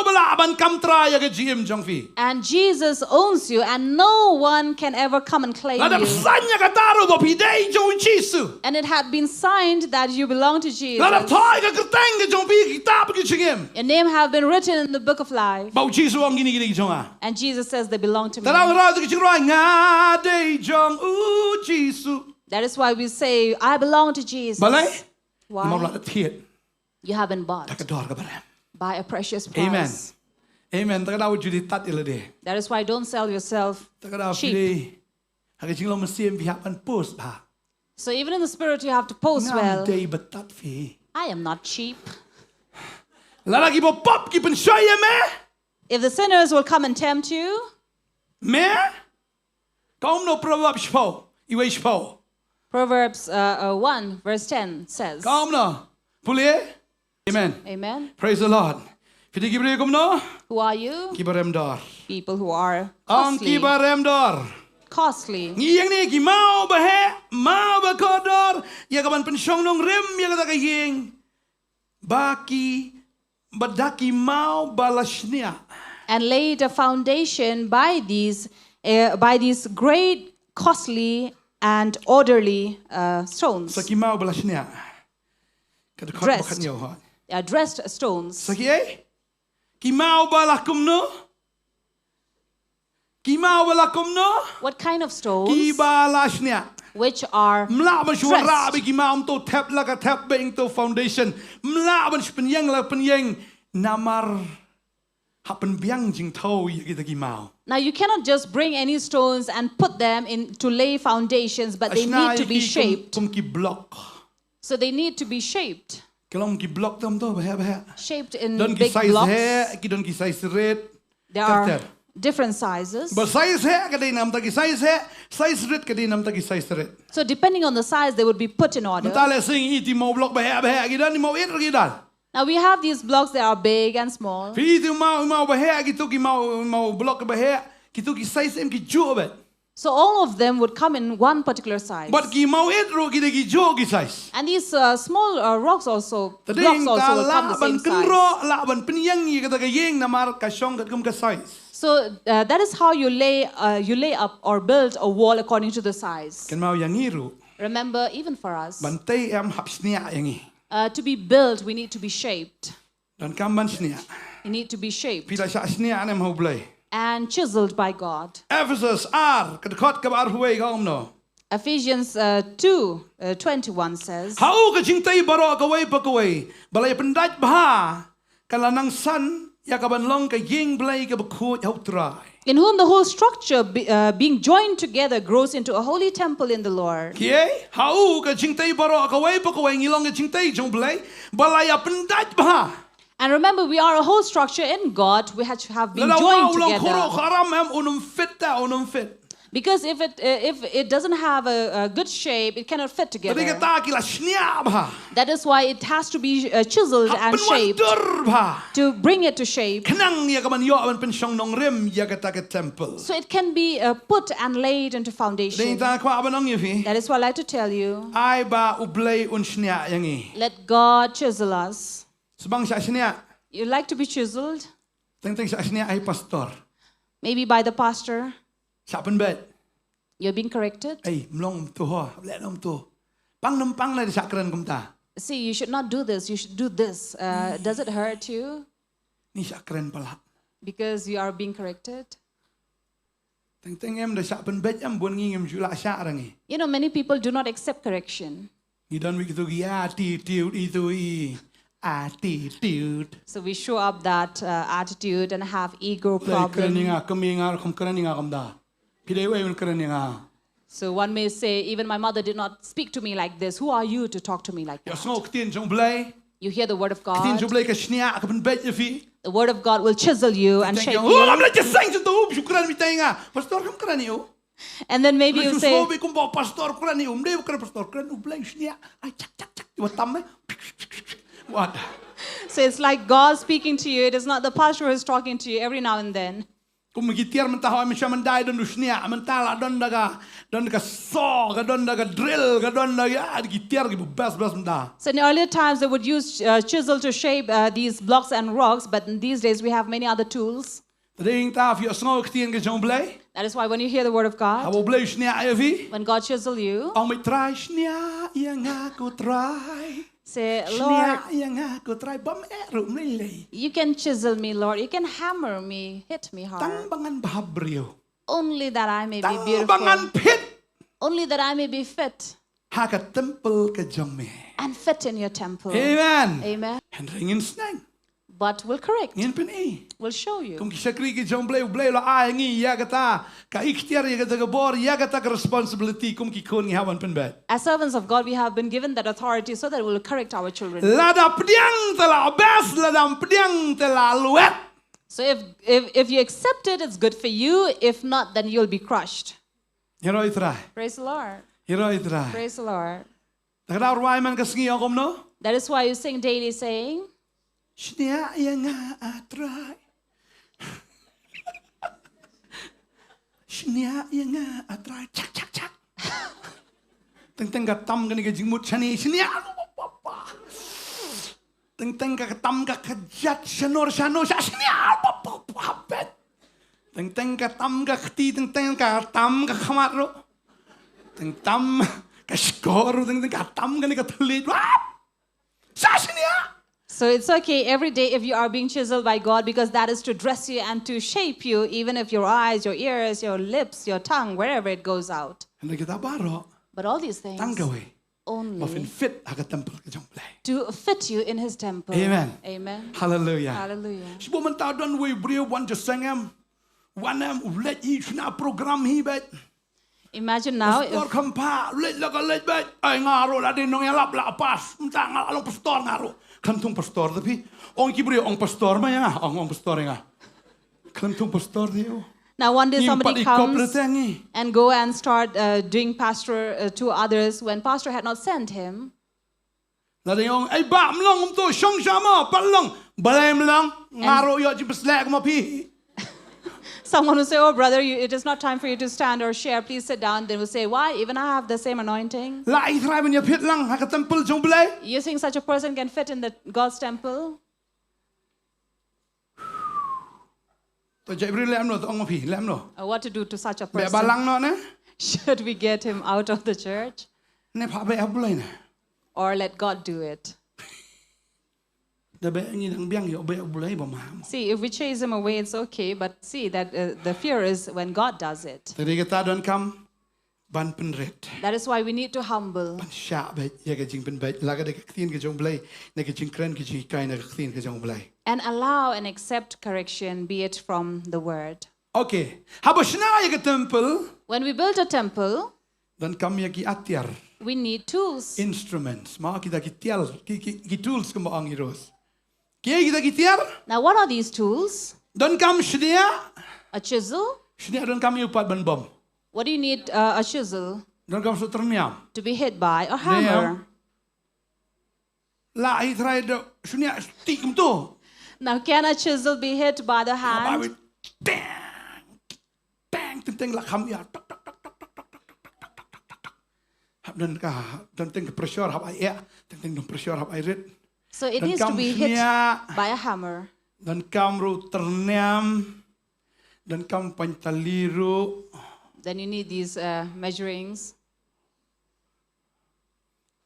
bala ban kam try ya ka gm jong pi. And Jesus owns you, and no one can ever come and claim La da you. sanya ka taro bo pi dei jong jisu. And it had been signed that you belong to Jesus. La da thai ka kerteng ka jong pi kitab ki chingem. Your name have been written in the book of life. Bau jisu ang gini jong a. And Jesus says they belong to me. Tarang ra ka chingro nga dei jong u jisu. That is why we say, I belong to Jesus. Balai. Why? Namala da thiet. You have been bought Ta ka dor ka bare. by a precious Amen. price. Amen. Ta ka daw judi tat ila de. That is why don't sell yourself Ta ka daw cheap. pi. Ha ka chinglo masiem bi hapan post ba. So even in the spirit, you have to post well. Dei batat fi. I am not cheap. La la ki bo pop ki pen shoye me. If the sinners will come and tempt you, Me? Kom no proverbs po. Iwe po. Proverbs 1 verse 10 says, Kom no. Pulie? Amen. Amen. Praise the Lord. Fiti kibre kom no? Who are you? Kibarem dor. People who are Ang costly. kibarem dor. Costly. Ngiyang ni ki mau ba he, mau ba kodor, ya kaban pensyong nong rem ya kata kayeng. Baki badaki mau balasnya. And laid a foundation by these great, costly, and orderly stones. Sa ki mau balasnya. Kata kot Dressed. bakat niyo ha. Dressed stones. Sa ki ki mau balakum no? Ki mau balakum no? What kind of Ki stones? balasnya. Which are Mla ban shwan dressed. rabi ki mau to tap la ka tap beng to foundation. Mla ban penyeng la penyeng namar hapen biang jing tau ya kita ki mau. Now you cannot just bring any stones and put them in to lay foundations, but they need to be shaped. Kum ki block. So they need to be shaped. Kalau ki block tam to bah. Shaped in Don ki big size blocks. he, ki don ki size red. There are different sizes. But size he kadai nam ta ki size he, size red kadai nam ta ki size red. So depending on the size, they would be put in order. Mentale sing iti mau block bah ki dan ni mau it ki dan. Now we have these blocks that are big and small. Fi itu mau bah ki tu ki mau block bah ki tu ki size em ki jo bet. So all of them would come in one particular size. But ki mau it ro ki de ki jo ki size. And these small rocks also, Tadi blocks yang also ta will come la the ban same size. kenro la ban penyang ye kata ka yeng namar ka shong kat kum ka size. So that is how you lay up or build a wall according to the size. Kan mau yang ngiru. Remember, even for us, Bantei em hap snia yang ni. to be built, we need to be shaped. Dan kamban snia. We need to be shaped Pila sa snia anem hau blai. and chiseled by God. Ephesus ar kadkot ka bar huwei kaum no. Ephesians 2:21 says, Hau ka cintai baro ka wei pa ka wei. Balai pendat bah. Kala nang san ya ka ban long ka yeng blai ka bakut hau trai. in whom the whole structure being joined together grows into a holy temple in the Lord. Kie, hau ka cintai baro ka wei pa ka wei ngilong ka cintai jong blai. Balai ya pendat bah. And remember, we are a whole structure in God. We have been Lala joined wow long koro together. haram em unum fit ta unum fit. Because if it doesn't have a good shape, it cannot fit Tadi together. kata kila shnia bah. That is why it has to be chiseled and shaped Penwandur bah. to bring it to shape. Kenang ya kaman yo aman pensyong Nongkhryiem ya kata ke temple. So it can be put and laid into foundation. Ding ta kwa abanong yufi. That is why I like to tell you, Ai ba ublay un shnia yangi. let God chisel us. Sebang sa shnia. You like to be chiseled? Teng sa shnia ai pastor. Maybe by the pastor. Sa penbet. You're being corrected. Ai mlong tu ho, le nom tu. Pang nempang la di sa keren kum ta. See, you should not do this. You should do this. Does it hurt you? Ni sa keren pala. Because you are being corrected. Teng em da sa penbet am bun ngim jula sa rangi. You know, many people do not accept correction. Gidan wi kitu ya attitude itu i. Attitude. So we show up that attitude and have ego Keren problem. nga kemingar kum keren nga kum da. Pidai wai un keren nga. So one may say, even my mother did not speak to me like this. Who are you to talk to me like Ya that? snok tin jong blai. You hear the word of Tin God. jong blai ka shnia ka penbet ya fi. The word of God will chisel you and shape Oh, you. am la jesang tu syukuran mi tainga. Pastor kam keren yo. And then maybe you say, Sobi kum ba pastor keren yo. Mde keren pastor keren u blai shnia. Ai cak cak cak. Wa tam. What? so it's like God speaking to you. It is not the pastor who is talking to you every now and then. Kung magitiar man taho mi siya man dai don dusnia man tala don daga saw ga don daga drill ga don daga gitiar gi bas man da. So in earlier times, they would use chisel to shape these blocks and rocks. But in these days, we have many other tools. Ding ta fi snok tin ge jong blai. That is why when you hear the word of God, Abo blai shnia ai fi. when God chisel you, Ang may try shnia yang aku try. say, Lord, Shnia yang aku try bam eru nilai. you can chisel me, Lord. You can hammer me, hit me hard. Tangbangan bahabrio. Only that I may be Tangbangan beautiful. pit. Only that I may be fit Ha ka temple ka jong me. and fit in your temple. Amen. Amen. And ringin snang. But we'll correct. Ngin pen e. We'll show you. Kung kisakri ki jong blay la ay ngi ya kata ka ikhtiar ya kata gabor ya kata ka responsibility kum ki kon ngi hawan pen bet. As servants of God, we have been given that authority so that we'll correct our children. Lada pediang tela bes lada pediang tela luet. So if you accept it, it's good for you. If not, then you'll be crushed. Hero itra. Praise the Lord. Hero itra. Praise the Lord. Takada urway man kasngi akom no. That is why you sing daily saying, Shnia yang atray. Shnia yang atray. Chak chak chak. Teng ka tam ka ni ka jingmut chani shnia. Teng ka tam ka kajat shanor shano shnia. Bet. Teng ka tam ka khti teng ka tam ka khamaro. Teng tam ka skor teng ka tam ka ni ka thulit. Shnia. so it's okay every day if you are being chiseled by God, because that is to dress you and to shape you, even if your eyes, your ears, your lips, your tongue, wherever it goes out. Hindi kita baro. But all these things Tanggawi. only Mafin fit haka temple ka jong play. to fit you in his temple. Amen. Amen. Hallelujah. Hallelujah. Sibo man ta don we brio wan just sangam. Wanam ulet each na program hi bet. Imagine now Pastor if kampa let la ka let bet. Ay ngaro la din nong yalap la pas. Mta ngalong pastor ngaro. Kantung pastor tapi ong ki brio ong pastor ma ya ong pastor nga. Kantung pastor dio. now one day somebody comes Tangi. and go and start doing pastor to others when pastor had not sent him. La ding ong ay ba mlong to shong shama palong. Balay mlang ngaro yo ji beslek ma pi. Someone will say, oh, brother, it is not time for you to stand or share. Please sit down. They will say, why? Even I have the same anointing. La ay try man ya pit lang haka temple jong play. You think such a person can fit in the God's temple? To jebri lem no to ong ma pi lem no. What to do to such a Be person? balang no ne. Should we get him out of the church Ne pa be abulay na. or let God do it? Da be ngi dang biang yo be abulay ba ma. See, if we chase him away, it's okay. But see, that the fear is when God does it. Tadi kita don kam ban penret. That is why we need to humble Ban sya be ya ka jing pen be la ka de ka tin ka jong blay ne ka jing kren ka ji kai na ka tin ka jong blay. and allow and accept correction, be it from the word. Okay. Habo shna ya ka temple When we build a temple, dan kam ya ki atyar we need tools. instruments. Ma kita ki tial ki tools ko mo ang iros. Kaya kita ki tiar Now, what are these tools? don kam shnia A chisel, shnia don kam yu pat ban bom. What do you need a chisel Dan kam so terniam. to be hit by? A hammer. La ai try de sunya stick tu. Now, can a chisel be hit by the hand? Bawi tang teng la kham ya. Hab dan ka dan teng pressure hab ai ya. Teng pressure hab ai rit. So it Dan needs to kam be hit sunya by a hammer. dan kam ru terniam dan kam pantaliru. Then you need these measurings.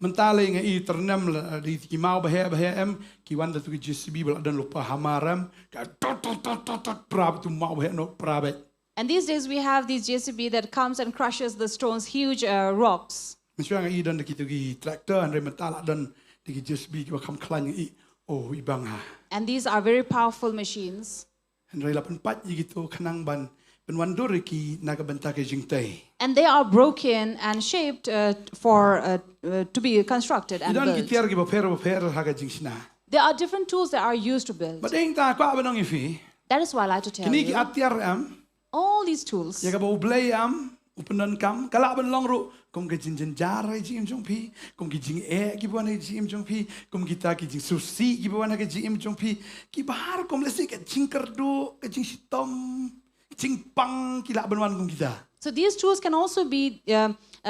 Mentale ngai terniam di ki mau bahaya em ki wan da tu JCB bal dan lupa hamaram ka tot prab tu mau bahaya no prabe. And these days we have these JCB that comes and crushes the stones, huge rocks. Mesti ngai dan ki tu ki tractor and mentala dan di ki JCB ki kam klan ngai oh ibang ha. And these are very powerful machines. And rai lapan pat gitu kenang ban penwandur ki naga bantake jingtai. And they are broken and shaped to be constructed and Idan ki built. tiar ki ba haga jingsina. There are different tools that are used to build. But eng ta ko abanong ifi. That is why I like to tell Kini ki you. atiar am All these tools. ya ka ba ublay am upenan kam kala ban long ru kom ke jin jar ai jing jong pi kom ki jing ki ban ai jing jong pi kom kita ki jing susi ki ban ai jing jong pi ki bahar kom lesi ke jing kerdu ke jing sitom jing pang ki la ban wan kom kita. So these tools can also be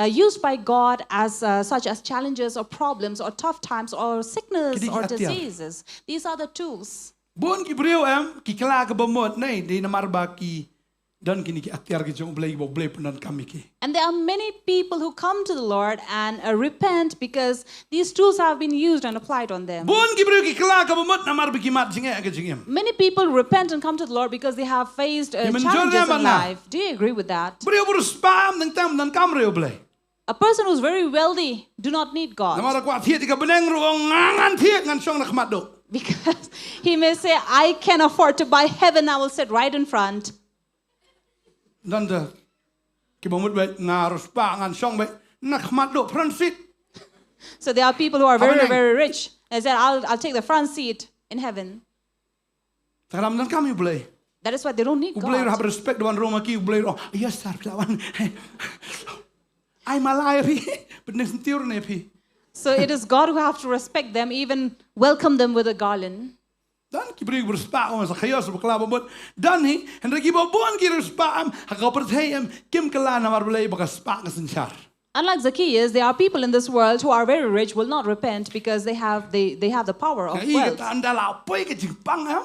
used by God as such as challenges or problems or tough times or sickness Kidi ki or atiar. diseases. These are the tools. Bon ki brio am ki kala ka bamot nei di namar ba ki dan kini ki atiar ki jong ublay bo ublay penan kami ki. And there are many people who come to the Lord and repent because these tools have been used and applied on them. Bon ki brio ki kala ka bamot namar ba ki mat jing ka jingem. Many people repent and come to the Lord because they have faced menjol challenges naman in na. life. Do you agree with that? Brio buru spam nang tam nan kam rio ublay. A person who's very wealthy do not need God Namara ko atiar ka beneng ru ngangan tiak ngan song nak mat do. because he may say, I can afford to buy heaven. I will sit right in front. Dan da ki bamut ba ngarus pa ngan song ba nak mat do front seat. So there are people who are very, Amen. very rich. They said, I'll take the front seat in heaven. Taram nan kami ublay. That is why they don't need Ublay God. have respect dewan rumah ki ublay oh yes sir lawan. Ai malai pi benes tiur ne pi. So it is God who have to respect them, even welcome them with a garland. Dan ki bring berspa om sa khayos bakla babot dan hi hendak ki babon ki berspa am hakau perthayam kim kala namar belai bakas spa kasenchar. Unlike Zacchaeus, there are people in this world who are very rich, will not repent because they have the power of Ai wealth. kata anda la poi ke jingpang am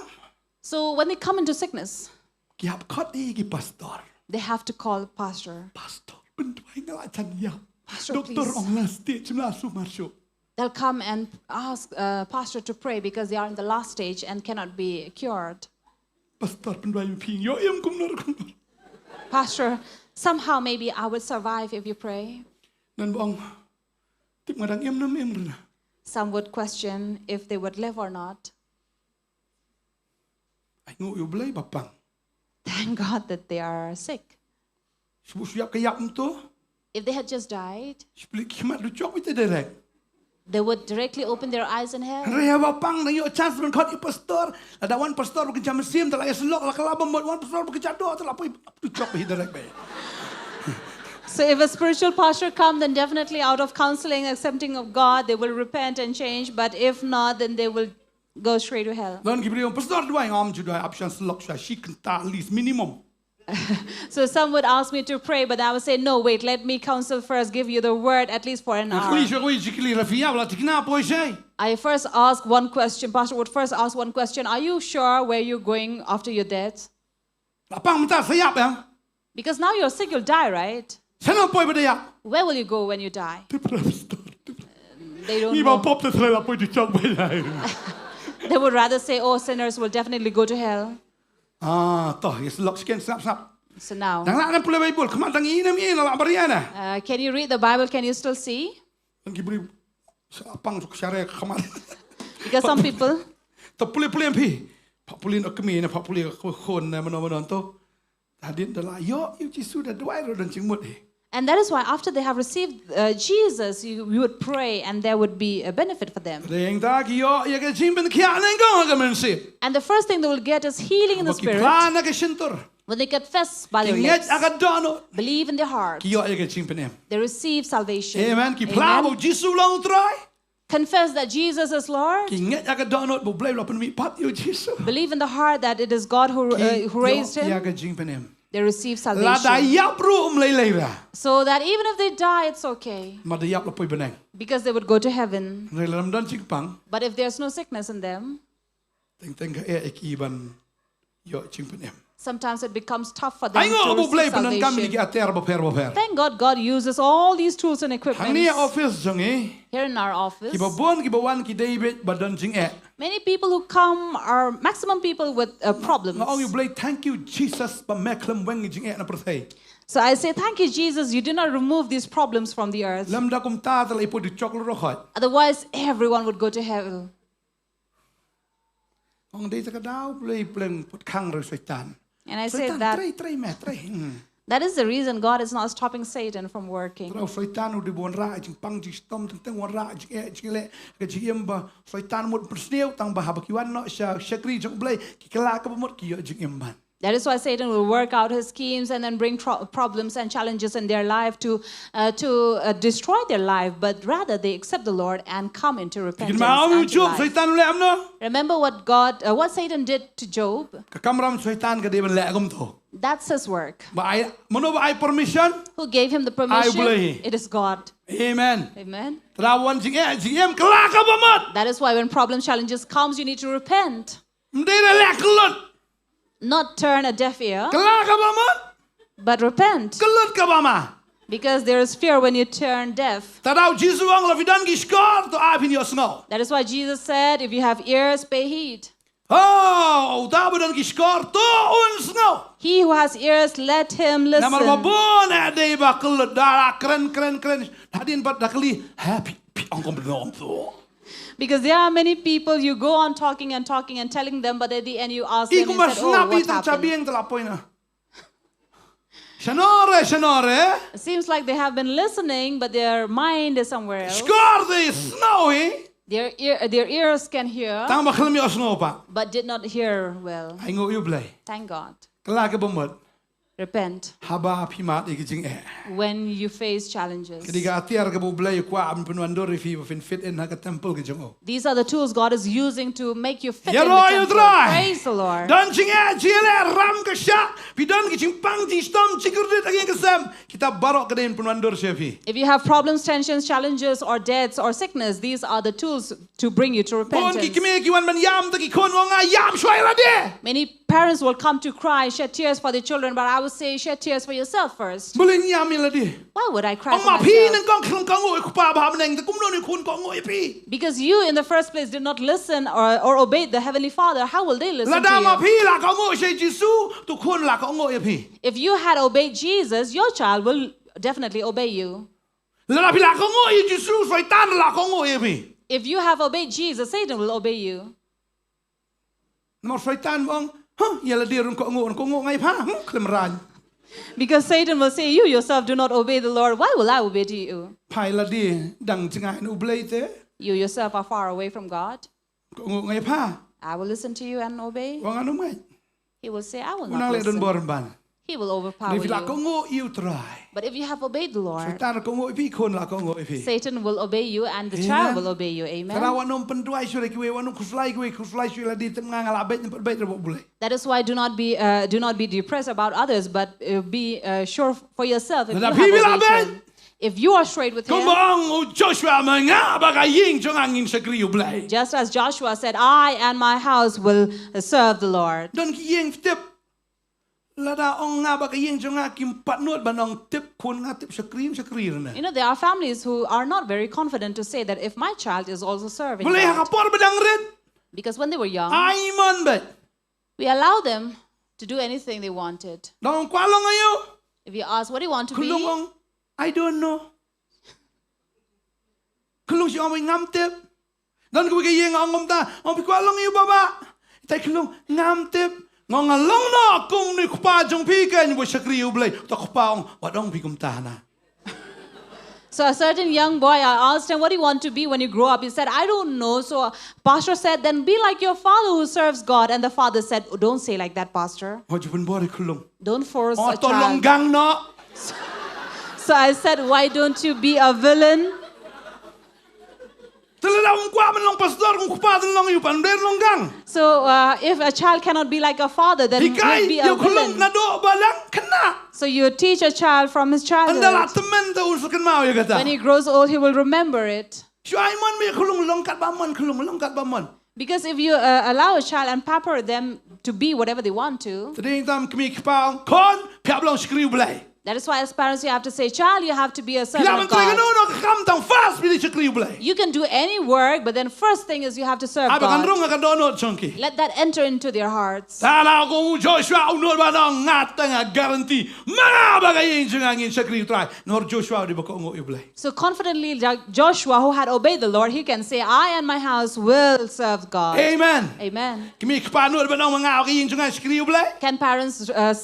So when they come into sickness, ki hap khot ki pastor. they have to call pastor. Pastor bentuai ngala chan ya. Pastor, Doktor please. ong la stage la su masuk. They'll come and ask pastor to pray because they are in the last stage and cannot be cured. Pastor bentuai ping yo em kum nor kum. Pastor, somehow maybe I will survive if you pray. Dan bong tip ngadang em nam em rena. Some would question if they would live or not. Ai ngu yo belai bapang. Thank God that they are sick. Subuh siap kayap tu. If they had just died, Split kimat lu cok itu direct. they would directly open their eyes in hell. Raya bapang na yo chance ben khot i pastor. Ada wan pastor bekerja mesim telah selok la kalaba mod wan pastor bekerja do telah poi tu cok hi direct be. So if a spiritual pastor come, then definitely out of counseling, accepting of God, they will repent and change. But if not, then they will go straight to hell. Dan ki beliau pastor dua ngam ju dua option selok sha shi kenta at least minimum. So some would ask me to pray, but I would say, no, wait, let me counsel first, give you the word at least for an hour. Kui sha kui jikli rafia la tikna poi sai. I first ask one question. Pastor would first ask one question. Are you sure where you're going after your death? Lapang menta sayap ya. Because now you're sick, you'll die, right? Sana poi bedaya. Where will you go when you die? Tu pastor. They don't Ni ba know. pop te la poi tu cok be lai. They would rather say, oh, sinners will definitely go to hell. Ah, toh ya selok sekian snap. So now, Dang la pula Bible kemat dang ina mi la bariana. can you read the Bible? Can you still see? Dan ki beri apang sok syariah kemat. Because some people, Tak pulih-pulih pi. Pak pulih nak kemi nak pak pulih khon mana-mana tu. Hadin dah yo Yesus dah dua dan cingmut eh. and that is why after they have received Jesus, you would pray and there would be a benefit for them. Reng tak yo ya ke cing ben kia neng kau ke mensip. And the first thing they will get is healing in the Baki spirit. plan nak ke sentur. When they confess by their Ingat lips, akan dono. believe in their heart, Kiyo ay kachimpenem. they receive salvation. Amen. Ki plabo Jisu long try. Confess that Jesus is Lord. Ingat akan dono bo blay lo penmi pat yo Jisu. Believe in the heart that it is God who raised Kiyo him. kachimpenem. They receive La salvation. dayap ru leira. So that even if they die, it's okay. Madayap lo poi benang. Because they would go to heaven. Dalam dan cingpang. But if there's no sickness in them, Teng ka ikiban yo cingpenem. sometimes it becomes tough for them Ay ngo to bo blay receive penang kami salvation. di ater bo per. Thank God, God uses all these tools and equipment Hang ni office jong here in our office. Ki babon ki bawan ki David badan jing Many people who come are maximum people with problems. Ngong you blay thank you Jesus ba meklem weng jing na perthai. So I say, thank you, Jesus. You did not remove these problems from the earth. Lam da kum ta tal ipo di choklo rohot. Otherwise, everyone would go to hell. Ngong dei ta ka daw blay pleng put khang ro Satan. And I say that that is the reason God is not stopping Satan from working. Trau Satan u di bon ra jing pang jing stom teng wan ra jing le ka jiem ba Satan mut persneu tang ba habakiwan no sha shakri jong blay ki kala ka mot ki yo jing emban. That is why Satan will work out his schemes and then bring problems and challenges in their life to destroy their life. But rather, they accept the Lord and come into repentance. And to life. Remember what Satan did to Job? That's his work. Permission? Who gave him the permission? It is God. Amen. Amen. That is why when problem challenges comes, you need to repent. Not turn a deaf ear, but repent. Because there is fear when you turn deaf. That is why Jesus said, if you have ears, pay heed. He who has ears, let him listen. Because there are many people, you go on talking and telling them, but at the end you ask them and say, oh, what happened? It seems like they have been listening, but their mind is somewhere else. Their ears can hear, but did not hear well. Thank God. Repent when you face challenges. These are the tools God is using to make you fit in the temple. Praise the Lord. If you have problems, tensions, challenges, or deaths, or sickness, these are the tools to bring you to repentance. Many parents will come to cry, shed tears for their children, but I would say shed tears for yourself first. Why would I cry for myself? Because you in the first place did not listen or obey the Heavenly Father. How will they listen to you? If you had obeyed Jesus, your child will definitely obey you. If you have obeyed Jesus, Satan will obey you. Because Satan will say, you yourself do not obey the Lord. Why will I obey to you? You yourself are far away from God. I will listen to you and obey. He will say, I will not listen. He will overpower you. But if you have obeyed the Lord, Satan will obey you and the child will obey you. Amen. That is why do not be depressed about others, but be sure for yourself. If you have obeyed him, if you are straight with him, just as Joshua said, I and my house will serve the Lord. You know, there are families who are not very confident to say that if my child is also serving God. Because when they were young, we allowed them to do anything they wanted. If you ask, what do you want to be? I don't know. So a certain young boy, I asked him, what do you want to be when you grow up? He said, I don't know. So pastor said, then be like your father who serves God. And the father said, oh, don't say like that, pastor. พอจะเป็นบ่ได้คุณลุง Don't force อ๋อ a ตอนลอง child. กังเนาะ So I said, why don't you be a villain? แต่เรากว่ามันลองปัสตอร์ของคุณป้าต้องลองอยู่ปันเดินลองกัง So if a child cannot be like a father, then พี่ไก่ he'll be เดี๋ยว a คุณลุง villain. นาโดบาลังขนาด So you teach a child from his อันดาลา childhood. ตมันตะอุสกันมาอยู่กันตา When he grows old, he will remember it. ช่วยมันไม่คุณลุงลองกัดบามันคุณลุงลองกัดบามัน Because if you allow a child and pamper them to be whatever they want to, แสดงตามขมีขปางคนเพียบลองสกรีบเลย that is why as parents you have to say, child, you have to be a พี่ลา servant มัน of ตรีกันโน่ God. นคำต่างฟาสไม่ได้สกรีบเลย You can do any work, but then first thing is you have to serve อาไปกันรุ่ง God. กันโดนโน่ชงกี Let that enter into their hearts. ถ้าเราคงโจชัวเอาโน่บ้านน้องงัดตั้งการันตีมาบางอย่างจึงงานสกรีบตรายนอร์โจชัวดีบอกงอยู่เลย So confidently, Joshua, who had obeyed the Lord, he can say, I and my house will serve God. เอเมน Amen. ขมีขปางโน่บ้านน้องมางาก็ยิงจึงงานสกรีบเลย Can parents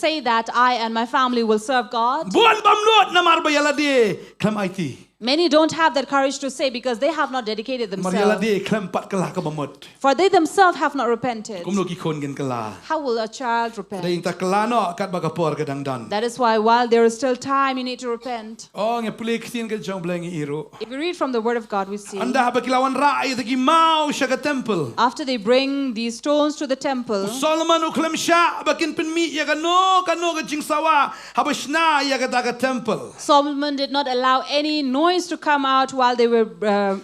say that I and my family will serve God? บุญบำรุงน้ำมารบยาลาดีคลำไอที Many don't have that courage to say because they have not dedicated มารยาลา themselves. ดีคลำปัดกะลากะบหมด For they themselves have not repented. กุมโลกี่คนกันกะลา How will a child แต่ยิง repent? ตะกะลาเนาะกัดบากะปอร์กะดังดัน That is why while there is still time, you need to repent. อ๋อเงี้ยพลีกซีนกันจงเบลงอีโร If we read from the Word of God, we see Anda bakilawan rai tagi mau syaga temple. after they bring these stones to the temple, Solomon uklam sya bakin penmi ya kano ka jing sawa habashna ya ka daga temple. Solomon did not allow any noise to come out while they were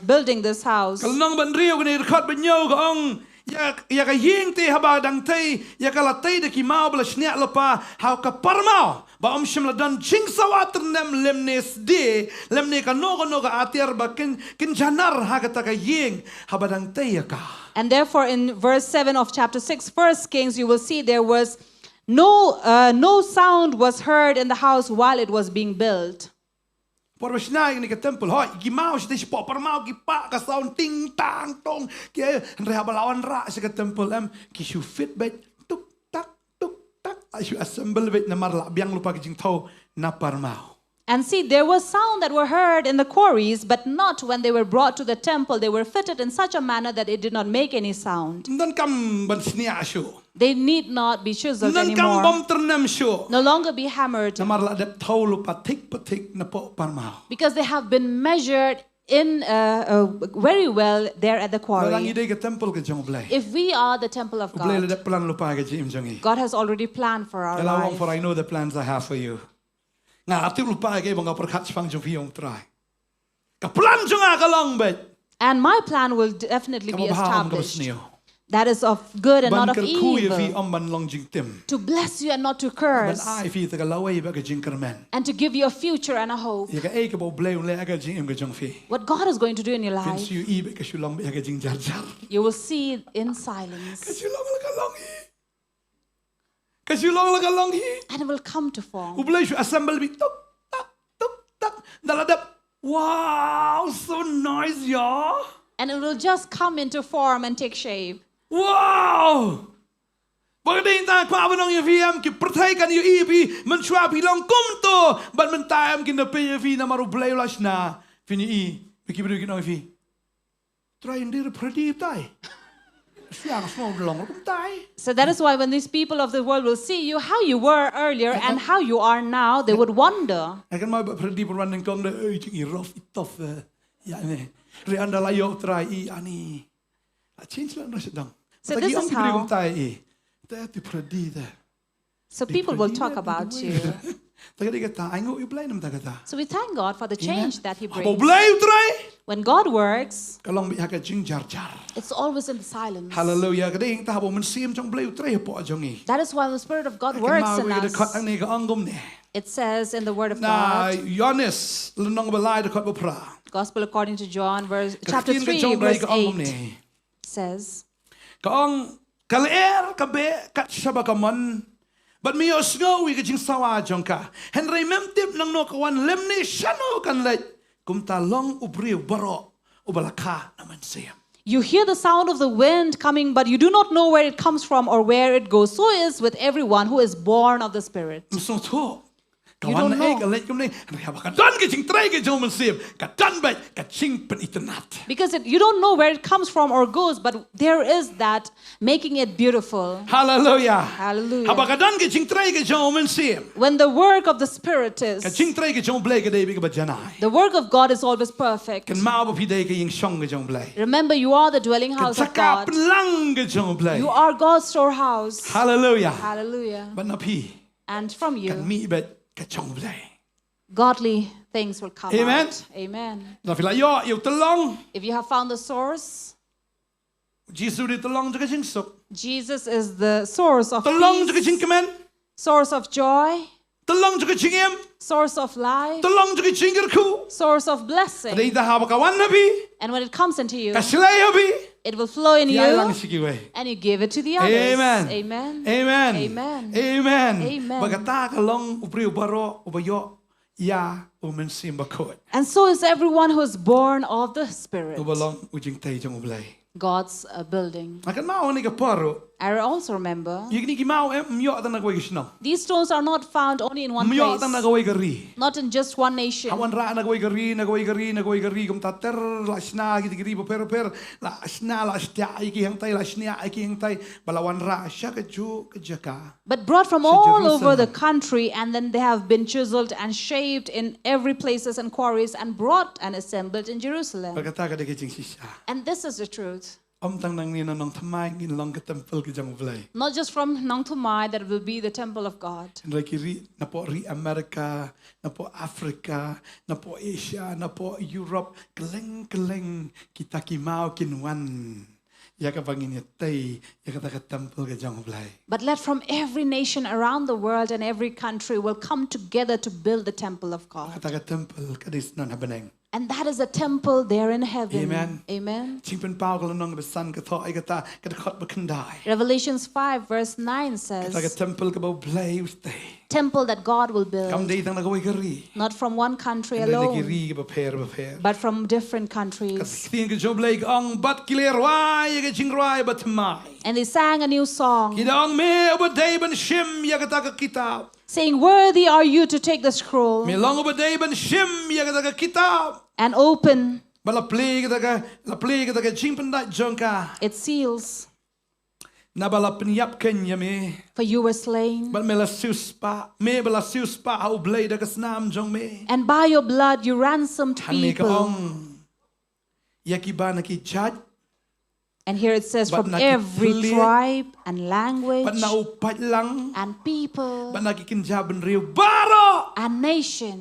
building this house. Kalnong ban riu ka ni record banyo ka ong ya ka ying te haba dang tay ya ka latay da ki mau bala shnya lapa how ka parmao ba shim la dan jing sawa ternem lemnes de lemne ka no ka atir ba kin janar ha ka ta ka ying haba dang tay ya ka. And therefore, in verse 7 of chapter 6, 1 Kings, you will see there was no sound was heard in the house while it was being built. Por basna ni ka temple hoy gimao si po parmao ki pa ka sound ting tang tong ke reha balawan ra sa ka temple ki shu fit bet tuk tak I should assemble bet na marla biang lupa ki jing thau na parmao. And see, there was sound that were heard in the quarries, but not when they were brought to the temple. They were fitted in such a manner that it did not make any sound. Dan kam ban snia shu They need not be chiseled dan kam bom anymore, ternem shu no longer be hammered, na marla dep thau lupa tik na po parmao. because they have been measured in very well there at the Walang quarry. ide ka temple ka jong blay. If we are the temple of Blay God, dep plan lupa ka jim jongi. God has already planned for our Kalawang for life. I know the plans I have for you. Nga atik lupa ka bang ka perkat pang jong fiong try. Ka plan jong ka long bet. And my plan will definitely be established. That is of good and not of evil. To bless you and not to curse. And to give you a future and a hope. What God is going to do in your life, you will see in silence. And it will come to form. Wow, so nice, y'all. And it will just come into form and take shape. Wow! Pagdating tayo pa nong yung ki percaya kan yung ibi mencuap hilang kumto but mentayam kina pe yung na marublay ulas na fini I biki bedu kina yung try hindi repredip tay. Siang small long tay. So that is why when these people of the world will see you how you were earlier and how you are now, they would wonder. Akan mau repredip perwandang kong de I rough itof ya ne. Re anda layo try I ani. Change lang na sedang. So this is how. So people will talk about you. So we thank God for the change that He brings. When God works, it's always in the silence. Hallelujah. That is why the Spirit of God works in us. It says in the Word of God, Gospel according to John, chapter 3, verse 8, says, Kaong kaler kabe kat shabakaman but mi osngo wi kajing sawa jongka henry memtip nang no kawan lemni shano kan le kum talong ubri baro ubalaka naman siya. You hear the sound of the wind coming, but you do not know where it comes from or where it goes. So is with everyone who is born of the Spirit. Msotho You don't know. Because you don't know where it comes from or goes, but there is that making it beautiful. Hallelujah. Hallelujah. The When the work of the Spirit is, the work of God is always perfect. Remember, you are the dwelling house of God. You are God's storehouse. Hallelujah. Hallelujah. And from you, กันมีแบบกระชงเลย godly things will come Amen. out. Amen. เราพิลายอยู่ตะลอง If you have found the source, ยิสุดิตะลองจะกระชิงสุข Jesus is the source of ตะลองจะกระชิง peace, กระแมน source of joy, ตะลองจะกระชิงเอ็ม source of life, ตะลองจะกระชิงกระคู source of แต่ blessing. อีตาหาบกวันนะพี่ And when it comes into you, กระชเลยพี่ it will flow in ยายลัง you, สิกิเว and you give it to the others. Amen. Amen. Amen. Amen. Amen. Amen. บกตากะลองอุปริวบารออุปโยยาอุมันซิมบกด And so is everyone who is born of the Spirit, อุปลองอุจิงเตยจงอุบเลย God's building. อากันมาวันนี้กับปารุ I also remember ยิงนี่กี่มาเมยอตั้งนักไว้กิชนอ these stones are not found only in one เมยอตั้งนัก place, ไว้กะรี not in just one nation. ฮาวันระนักไว้กะรีนักไว้กะรีนักไว้กะรีกุมตาเตอร์ลาชนากิติกรีบเพอเพอลาชนาลาชตาไอกีฮังไตลาชเนียไอกีฮังไตบาลาวันระชักจูกจักา But brought from To all over Jerusalem. the country, and then they have been chiseled and shaped in every places and quarries and brought and assembled in บ Jerusalem. กตากะเดกิจิงชิชา And this is the truth. อมตั้งนังนี่นNongthymmaiกินลองกะตัมเปิลกิจังอุบเลย Not just from Nongthymmai that will be the temple of God. ไรกิรินับรีอเมริกานับแอฟริกานับเอเชียนับยุโรปกะเล็งกิตากิมาวกินวันอยากบังอินเตยอยากตากะตัมเปิลกิจังอุบเลย But let from every nation around the world and every country will come together to build the temple of กะ God. ตากะตัมเปิลกะดิสนันฮับเนง And that is a temple there in heaven. Amen. Amen. ชิงเป็นเป้ากะลนองกะสันกะทอไอกะตากะขอดบะคันได้ Revelations 5 verse 9 กะตากะ says, ตัมเปิลกะบ่เพลย์อุสเตย temple that God will กำ build, ดีตั้งนักไว้กะรี not from one country กะเลยกิ alone, รีกะบ่เพรบะเพร but from different กะ countries. เสียงกะจบเลยกะองบัดกิเลรวายกะชิงรายบัดมาย And they sang a new song, กิดองเมอบะเดบันชิมอยากตากะกิตาบ saying, worthy are you to take the scroll เมลองอบะเดบันชิมอยากตากะกิตาบ and open บะละเพลกะตากะชิงเป็นได้จงกา its seals, นาบะละเป็นยับเคนยะเม for you were slain, บัดเมละซิวสปาเมบะละซิวสปาเอาเบลดะกะสนามจงเม and by your blood you ransomed ฮันเมกะอง people. ยากิบานะกิจัด And here it says, But from not every clear. tribe and language บัดนาอุปัดลัง and people บัดนากิกินจาบันเรียวบารอ and nation,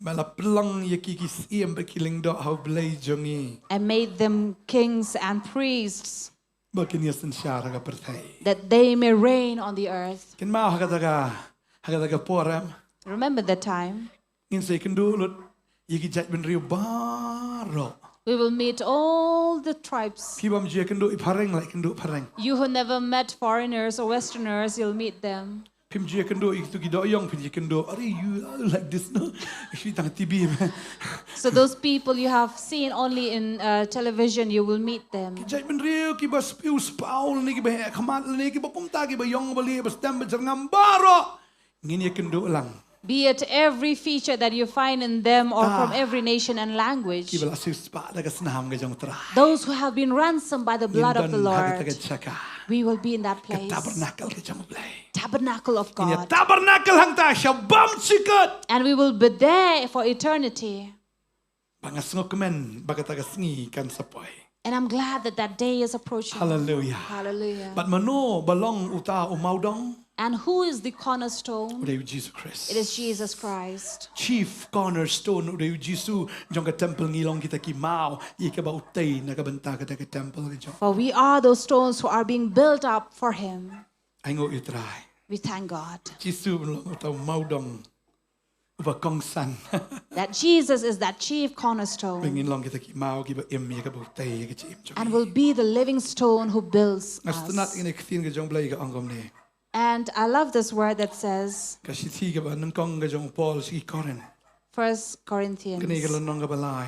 บัดละปลังยากิกิสเอียมบะกิลิงดอเอาเบลจงอี and made them kings and priests, บะกินยาสันชาระกะประเทศ that they may reign on the earth. กินมาฮักตากะปอราม Remember that time. งินเสกันดูลุดยากิจัดเป็นเรียวบารอ We will meet all the tribes. พี่บอมเจียกันดูอีพารังไหลกันดูพารัง You who never met foreigners or Westerners, you'll meet them. พิมเจียกันดูอีกตุกิดอยองพิมเจียกันดูอะไร you like this no ชีวิตต่างทีบี So those people you have seen only in television, you will meet them. ใจเป็นเรียวกิบสปิวสปาวนี่กิบแหกขมัดนี่กิบปุ่มตากิบยองบลีบสเต็มบจังงามบารองินยกันดูหลัง Be it every feature that you find in them or from every nation and language. กิบลาซิวสปาแล้วก็สนามกันจงตรา Those who have been ransomed by the blood of the ฮักตะ Lord, กันชักา we will be in that กับ place. ตาบรนักกันจงเบล Tabernacle of กินยา God. ตาบรนักกันหังตาชาวบัมชิกัด And we will be there for eternity. บางสงกมันบางตากสงีกันสปอย And I'm glad that that day is approaching. Hallelujah. Hallelujah. บัดมโนบลองอุตาอุมาดอง And who is the cornerstone? อุเดยูJesus Christ It is Jesus Christ. Chief cornerstone อุเดยูจิสุจงกับ temple งี้ลองกิตากิมาวอีกบ่าวเตยนักบันตากะตะ temple กันจง For we are those stones who are being built up for Him. ไอ้งอุตราย We thank God จิสุบลองอุตาอุมาดองอุปกองสัน that Jesus is that chief เป็น cornerstone งี้ลองกิตากิมาวกิบเอ็มมีกับบ่าวเตยกันจิมจง and will be the living stone who builds นัสตนัด us. อินเอกซีนกันจงเบลยกับอังกมเน And I love this word that says, กับสิที่กับนันกองกันจงปอลสิกอริน 1 กันนี่ Corinthians กันลองกับบลาย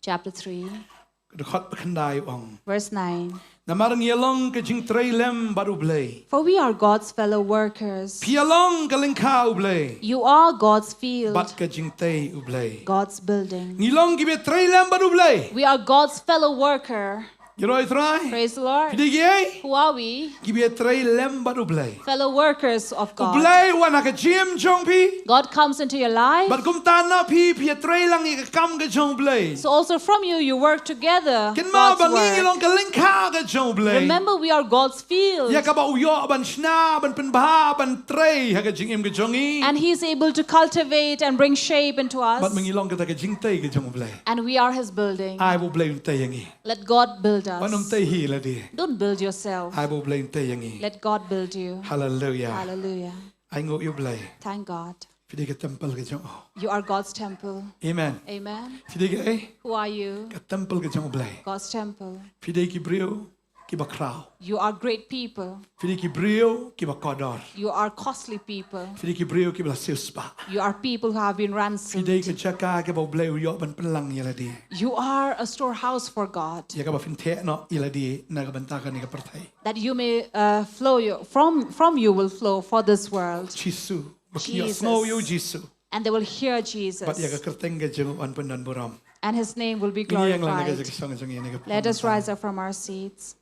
chapter 3, ก็ขอดขันได้อง verse 9. Namarang yalong ka jing trailem baru blay. For we are God's fellow workers. Pialong ka lingka ublay. You are God's field, Bat ka jing tay ublay. God's building. Ngilong gibe trailem baru blay. We are God's fellow worker. Giroy try. Praise the Lord. Pidigi Who are we? gibe trailem baru blay. Fellow workers of God. Ublay wana ka jim jong pi. God comes into your life. Bat kum tana pi pi trailang i ka kam ka jong blay. So also from you, you work together. Kin ma God's bang work. ngilong ka lingka ka jong blay. Remember, we are God's field. Ya ka ba uyo ban shna ban penbha ban tray ha ka jing im ka jongi. And He is able to cultivate and bring shape into us. Bat mangilong ka ta ka jing tay ka jong blay. And we are His building. Ai bo blay tay yangi. Let God build Panom us. tay hi la di. Don't build yourself. Ai bo blay tay yangi. Let God build you. Hallelujah. Hallelujah. Ai ngo yu blay. Thank God. Fidi ka temple ka jong. You are God's temple. Amen. Amen. Fidi ka Who are you? ka temple ka jong blay. God's temple. Fidi ki brio ki ba kraw. You are great people. Fidi ki brio ki ba kodor. You are costly people. Fidi ki brio ki ba siuspa. You are people who have been ransomed. Fidi ka chaka ka ba blay uyo ban penlang yala di. You are a storehouse for God, Ya ka ba finte no yala di na ka banta ka ni ka perthai. that you may flow from you will flow for this world. Jisu. Bakyo Jesus. snow yu Jisu. And they will hear Bat Jesus, ya ka kerteng ka jong an penan buram. and His name will be Ini yang lang na ka glorified. song song yan. Let us rise up from our seats.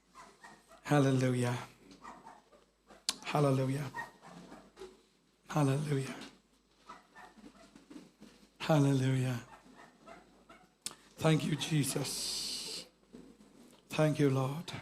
Hallelujah. Hallelujah. Hallelujah. Hallelujah. Thank you, Jesus. Thank you, Lord.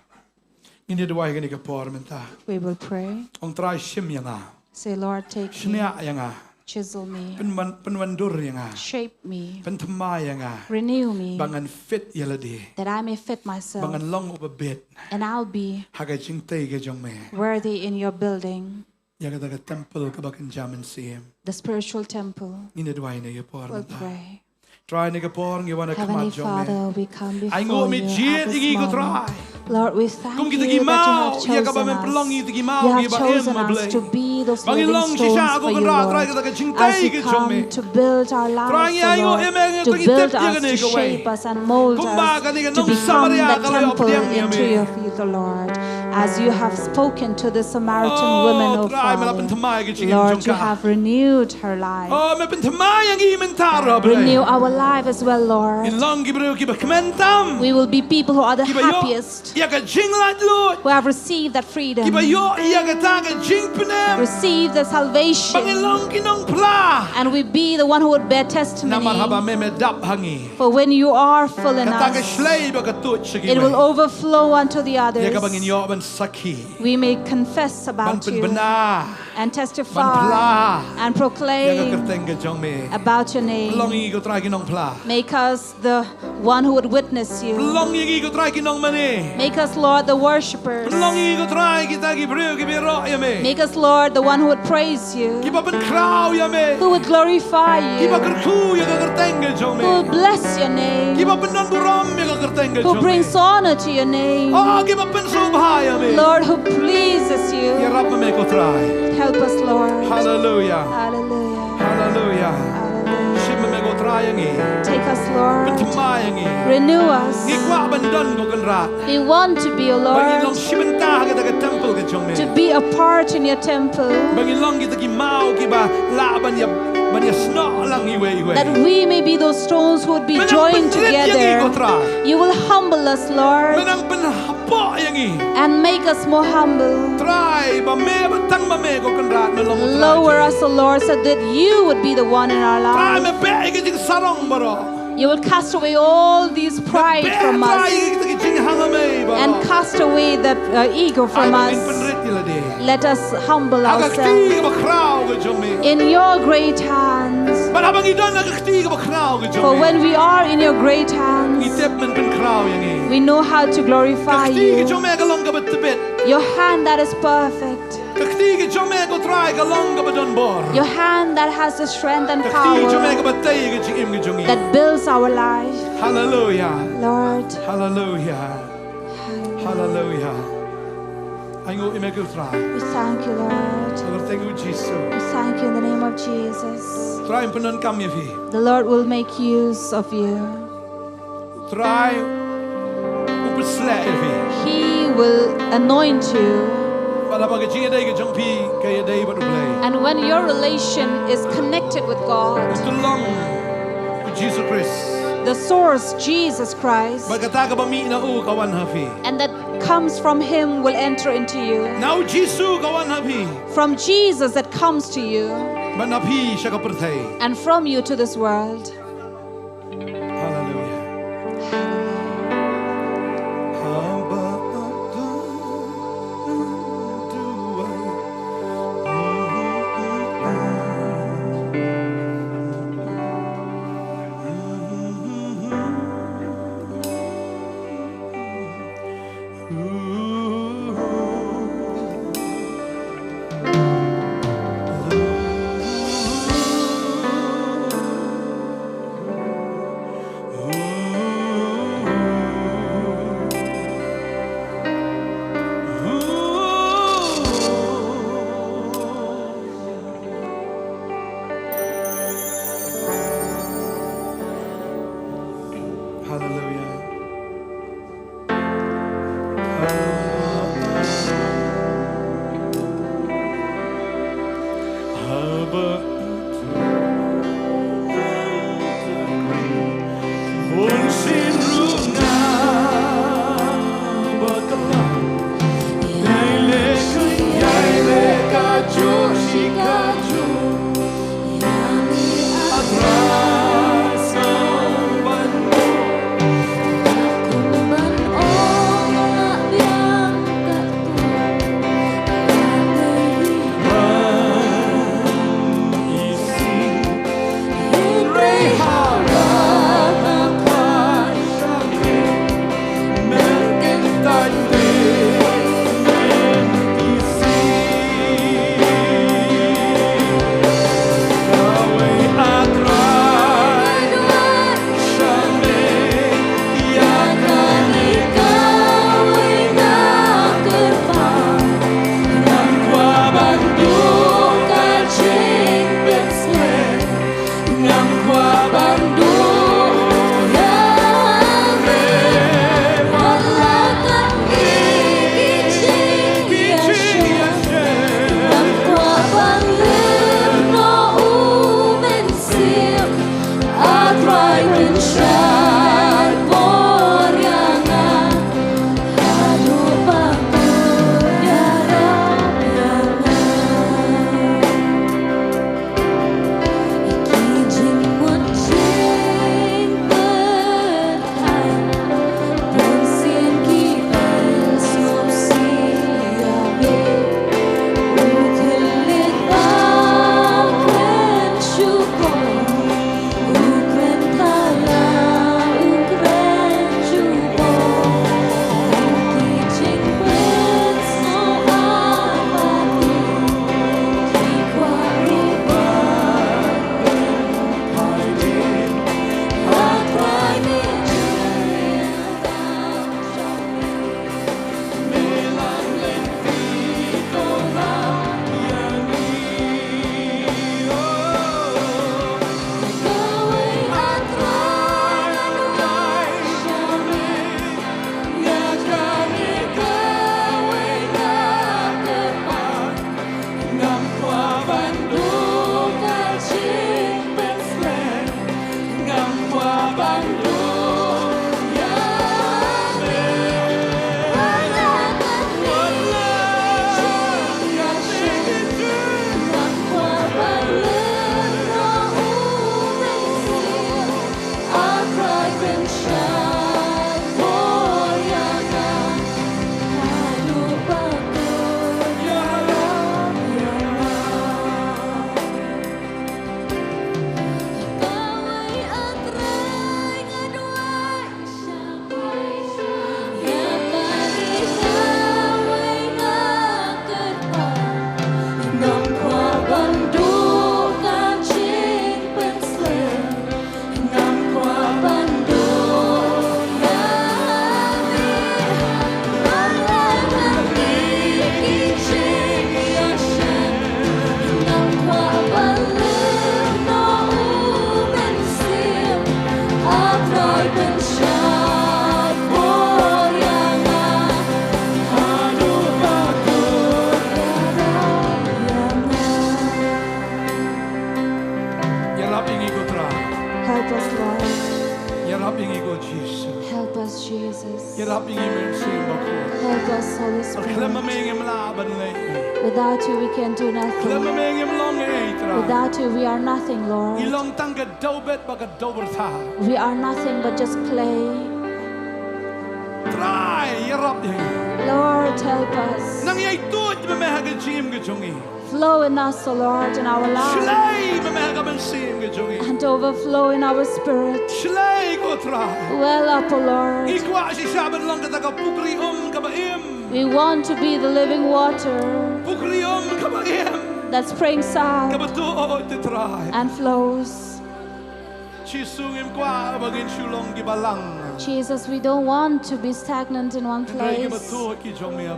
Ini dua yang ni kapor menta. We will pray. Ong try shem yang ah, Say, Lord, take me, shnia yang ah, chisel me, penwandur yang ah, shape me, pentemai yang ah, renew me, bangan fit yaladi, that I may fit myself, bangan long over bed, and I'll be haga jing tay ka jong me. worthy in your building, Ya ka taga temple ka bakan jaman siem. the spiritual temple. Ini dua yang ni kapor We'll menta. pray. Try ni kapor ngi wana Heavenly kamat jong me. Father, we come Ay ngo before mi you jit at igi this ko moment. try. Lord, we thank Kung you kita that you gimao, have ya ka ba chosen men pelong us. iti gimao, You have giba chosen em us mablay. to be those living Bangilong si stones siya for ako you, kan ra try Lord. ka taga As chingtay we ka jong me. come to build our lives, Try O ayo Lord, emeng to ito build itip ya us, ka to ni ka way. shape us and mold Kumbaga us, ni ka to nung become Samaria that ka layo temple padiang niya into me. your field, O Lord. As you have spoken to the Samaritan woman, O try malapit Father, tamay ka chingin Lord, jong you ka. have renewed her life. May pentamay ang imentaro Renew blay. our life as well, Lord. Inlong gibro kiba kementam. We will be people who are the Kiba yo, happiest, ya ka jinglat Lord. who have received that freedom, Kiba yo, ya ka taga jing penem. receive the salvation, Bangilong kinong pla. and we be the one who would bear Na testimony. marhaba me dap hangi. For when you are full in Kataga us, shlay ba katut sa it will overflow unto the Ya others. ka bangin yo ban saki. We may confess Ban about you penbena. and Ban testify pla. and Ya ka proclaim kerteng ka jong me. about your Pelong name. igi ko try kinong pla. Make us the one who would witness you. Pelong igi ko try kinong mani. Make us, Lord, the worshippers. Pelong igi ko try kita gibro gibiro ya me. Make us, Lord, the one who would praise you, Kiba ban kraw ya me. who would glorify Kiba you, kerku ya ka kerteng ka jong who would me. bless your name, Kiba penon buram ya ka kerteng ka who jong me. brings honor to your name. Kiba pen subha ya me. Lord, who pleases Ya you. rap me ko try. Help us, Lord. Hallelujah. Hallelujah. Hallelujah. Hallelujah. Shim me ko try yang i. Take us, Lord. Pentamay yang i. Renew us. Ngikwa bandon ko kan rat. We want to be, O Bangilong Lord, shibenta ka taga temple ka jong me. to be a part in your temple, Bangilong kita ki mau kiba laban ya ban ya sno lang iwe iwe. that we may be those stones who would be Menang joined pentrit yang i ko together. try. You will humble us, Lord, Menang penhapo yang i. and make us more humble. Try ba me batang ba me ko kan rat melong try. Lower us, O Lord, so that you would be the one in our Try lives. me be ka jing sarong baro. You will cast away all these pride Be from try us kita ki jing hanga me baro. and cast away that ego from Ay, us. penrit ila di. Let us humble Agak ourselves ti ba kraw ka jong me. in your great hands. But habang idon agak ti ka ba kraw ka jong For me. when we are in your great hands, Itep men pen kraw yang i. we know how to glorify Kakti ka you. jong me kalong ka ba tibet. Your hand that is perfect, Kakti ka jong me ko try kalong ka ba don bor. your hand that has the strength and Kakti jong me ka power ba tay ka jing im ka jong i. that builds our life. Hallelujah. Lord, Hallelujah. Hallelujah. Aingo ime ko try. we thank you, Lord. Sagar tengu Jisu. We thank you in the name of Jesus. Try penon kam ya fi. The Lord will make use of you. Try besla evi. He will anoint you. Pada pagi jinga dai ke jangpi kaya dai badu play. And when your relation is connected with God, Tyllong Jesus Christ. the source, Jesus Christ, Bagata ka bami na u kawan hafi. and that comes from Him will enter into you. Now Jesus kawan hafi. From Jesus that comes to you, Manapi siya ka perthai. and from you to this world. Hallelujah. Help us, Holy Spirit. Without you, we can do nothing. Without you, we are nothing, Lord. We are nothing but just clay. Lord, help us. Flow in us, O Lord, in our lives. And overflow in our spirit. Well up, O Lord. We want to be the living water that springs out and flows. Jesus, we don't want to be stagnant in one place,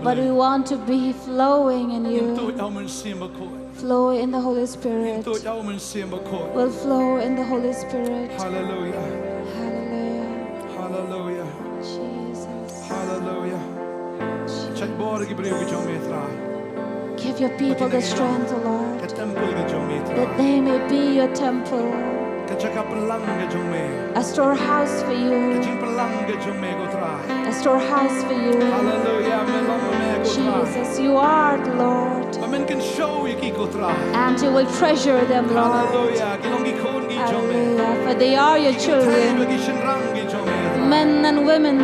but we want to be flowing in you. Flow in the Holy Spirit. Will flow in the Holy Spirit. Hallelujah. Hallelujah. Hallelujah. Jesus. Hallelujah. Give your people the strength, O Lord, that they may be your temple, a storehouse for you, a storehouse for you. Jesus, you are the Lord, and you will treasure them, Lord. Hallelujah. For they are your children, men and women.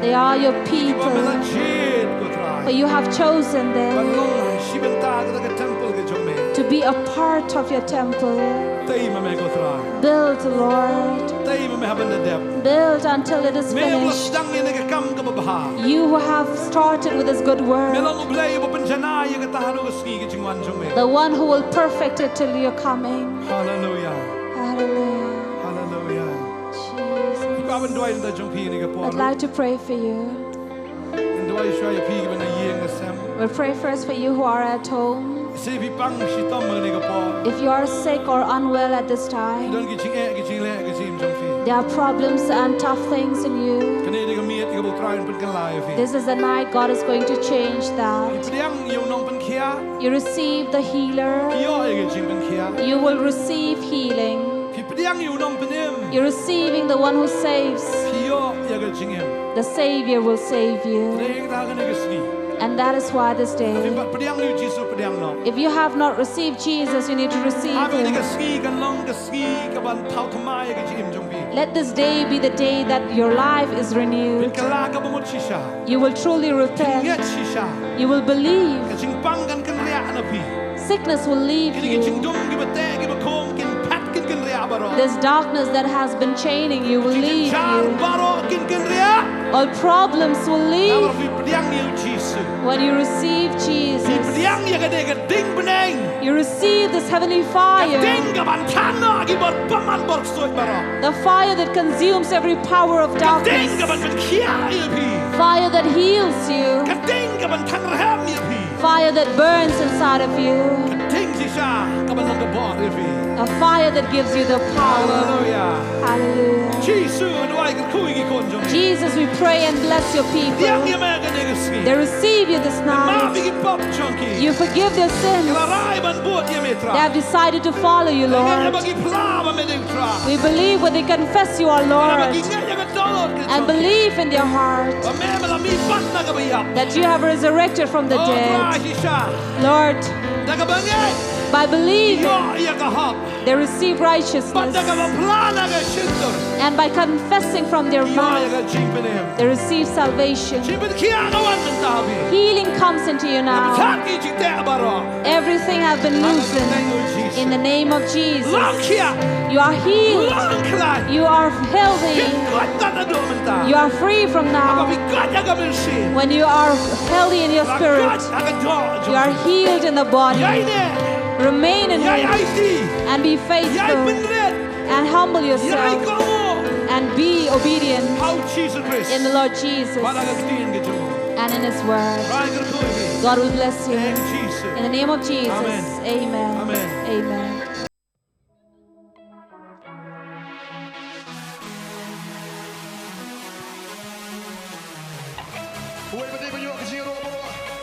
They are your people, for you have chosen them to be a part of your temple. Build, Lord. Build until it is finished. You who have started with this good work, the one who will perfect it till you're coming. Hallelujah. Hallelujah. Hallelujah. Jesus. I'd like to pray for you. We'll pray first for you who are at home. If you are sick or unwell at this time, there are problems and tough things in you. This is the night God is going to change that. You receive the healer. You will receive healing. You're receiving the one who saves. The Savior will save you. And that is why this day, if you have not received Jesus, you need to receive Him. Let this day be the day that your life is renewed. You will truly repent. You will believe. Sickness will leave you. This darkness that has been chaining you will leave you. All problems will leave when you receive Jesus. You receive this heavenly fire, the fire that consumes every power of darkness, fire that heals you, fire that burns inside of you, a fire that gives you the power. Hallelujah. Jesus, we pray and bless your people. They receive you this night. You forgive their sins. They have decided to follow you, Lord. We believe when they confess you are Lord and believe in their heart that you have resurrected from the dead. Lord, by believing, they receive righteousness. And by confessing from their mouth, they receive salvation. Healing comes into you now. Everything has been loosened in the name of Jesus. You are healed. You are healthy. You are free from now. When you are healthy in your spirit, you are healed in the body. Remain in Him and be faithful and humble yourself and be obedient in the Lord Jesus and in His word. God will bless you. In the name of Jesus. Amen. Amen. Hoe hebben we dit met jou gezien, Robert?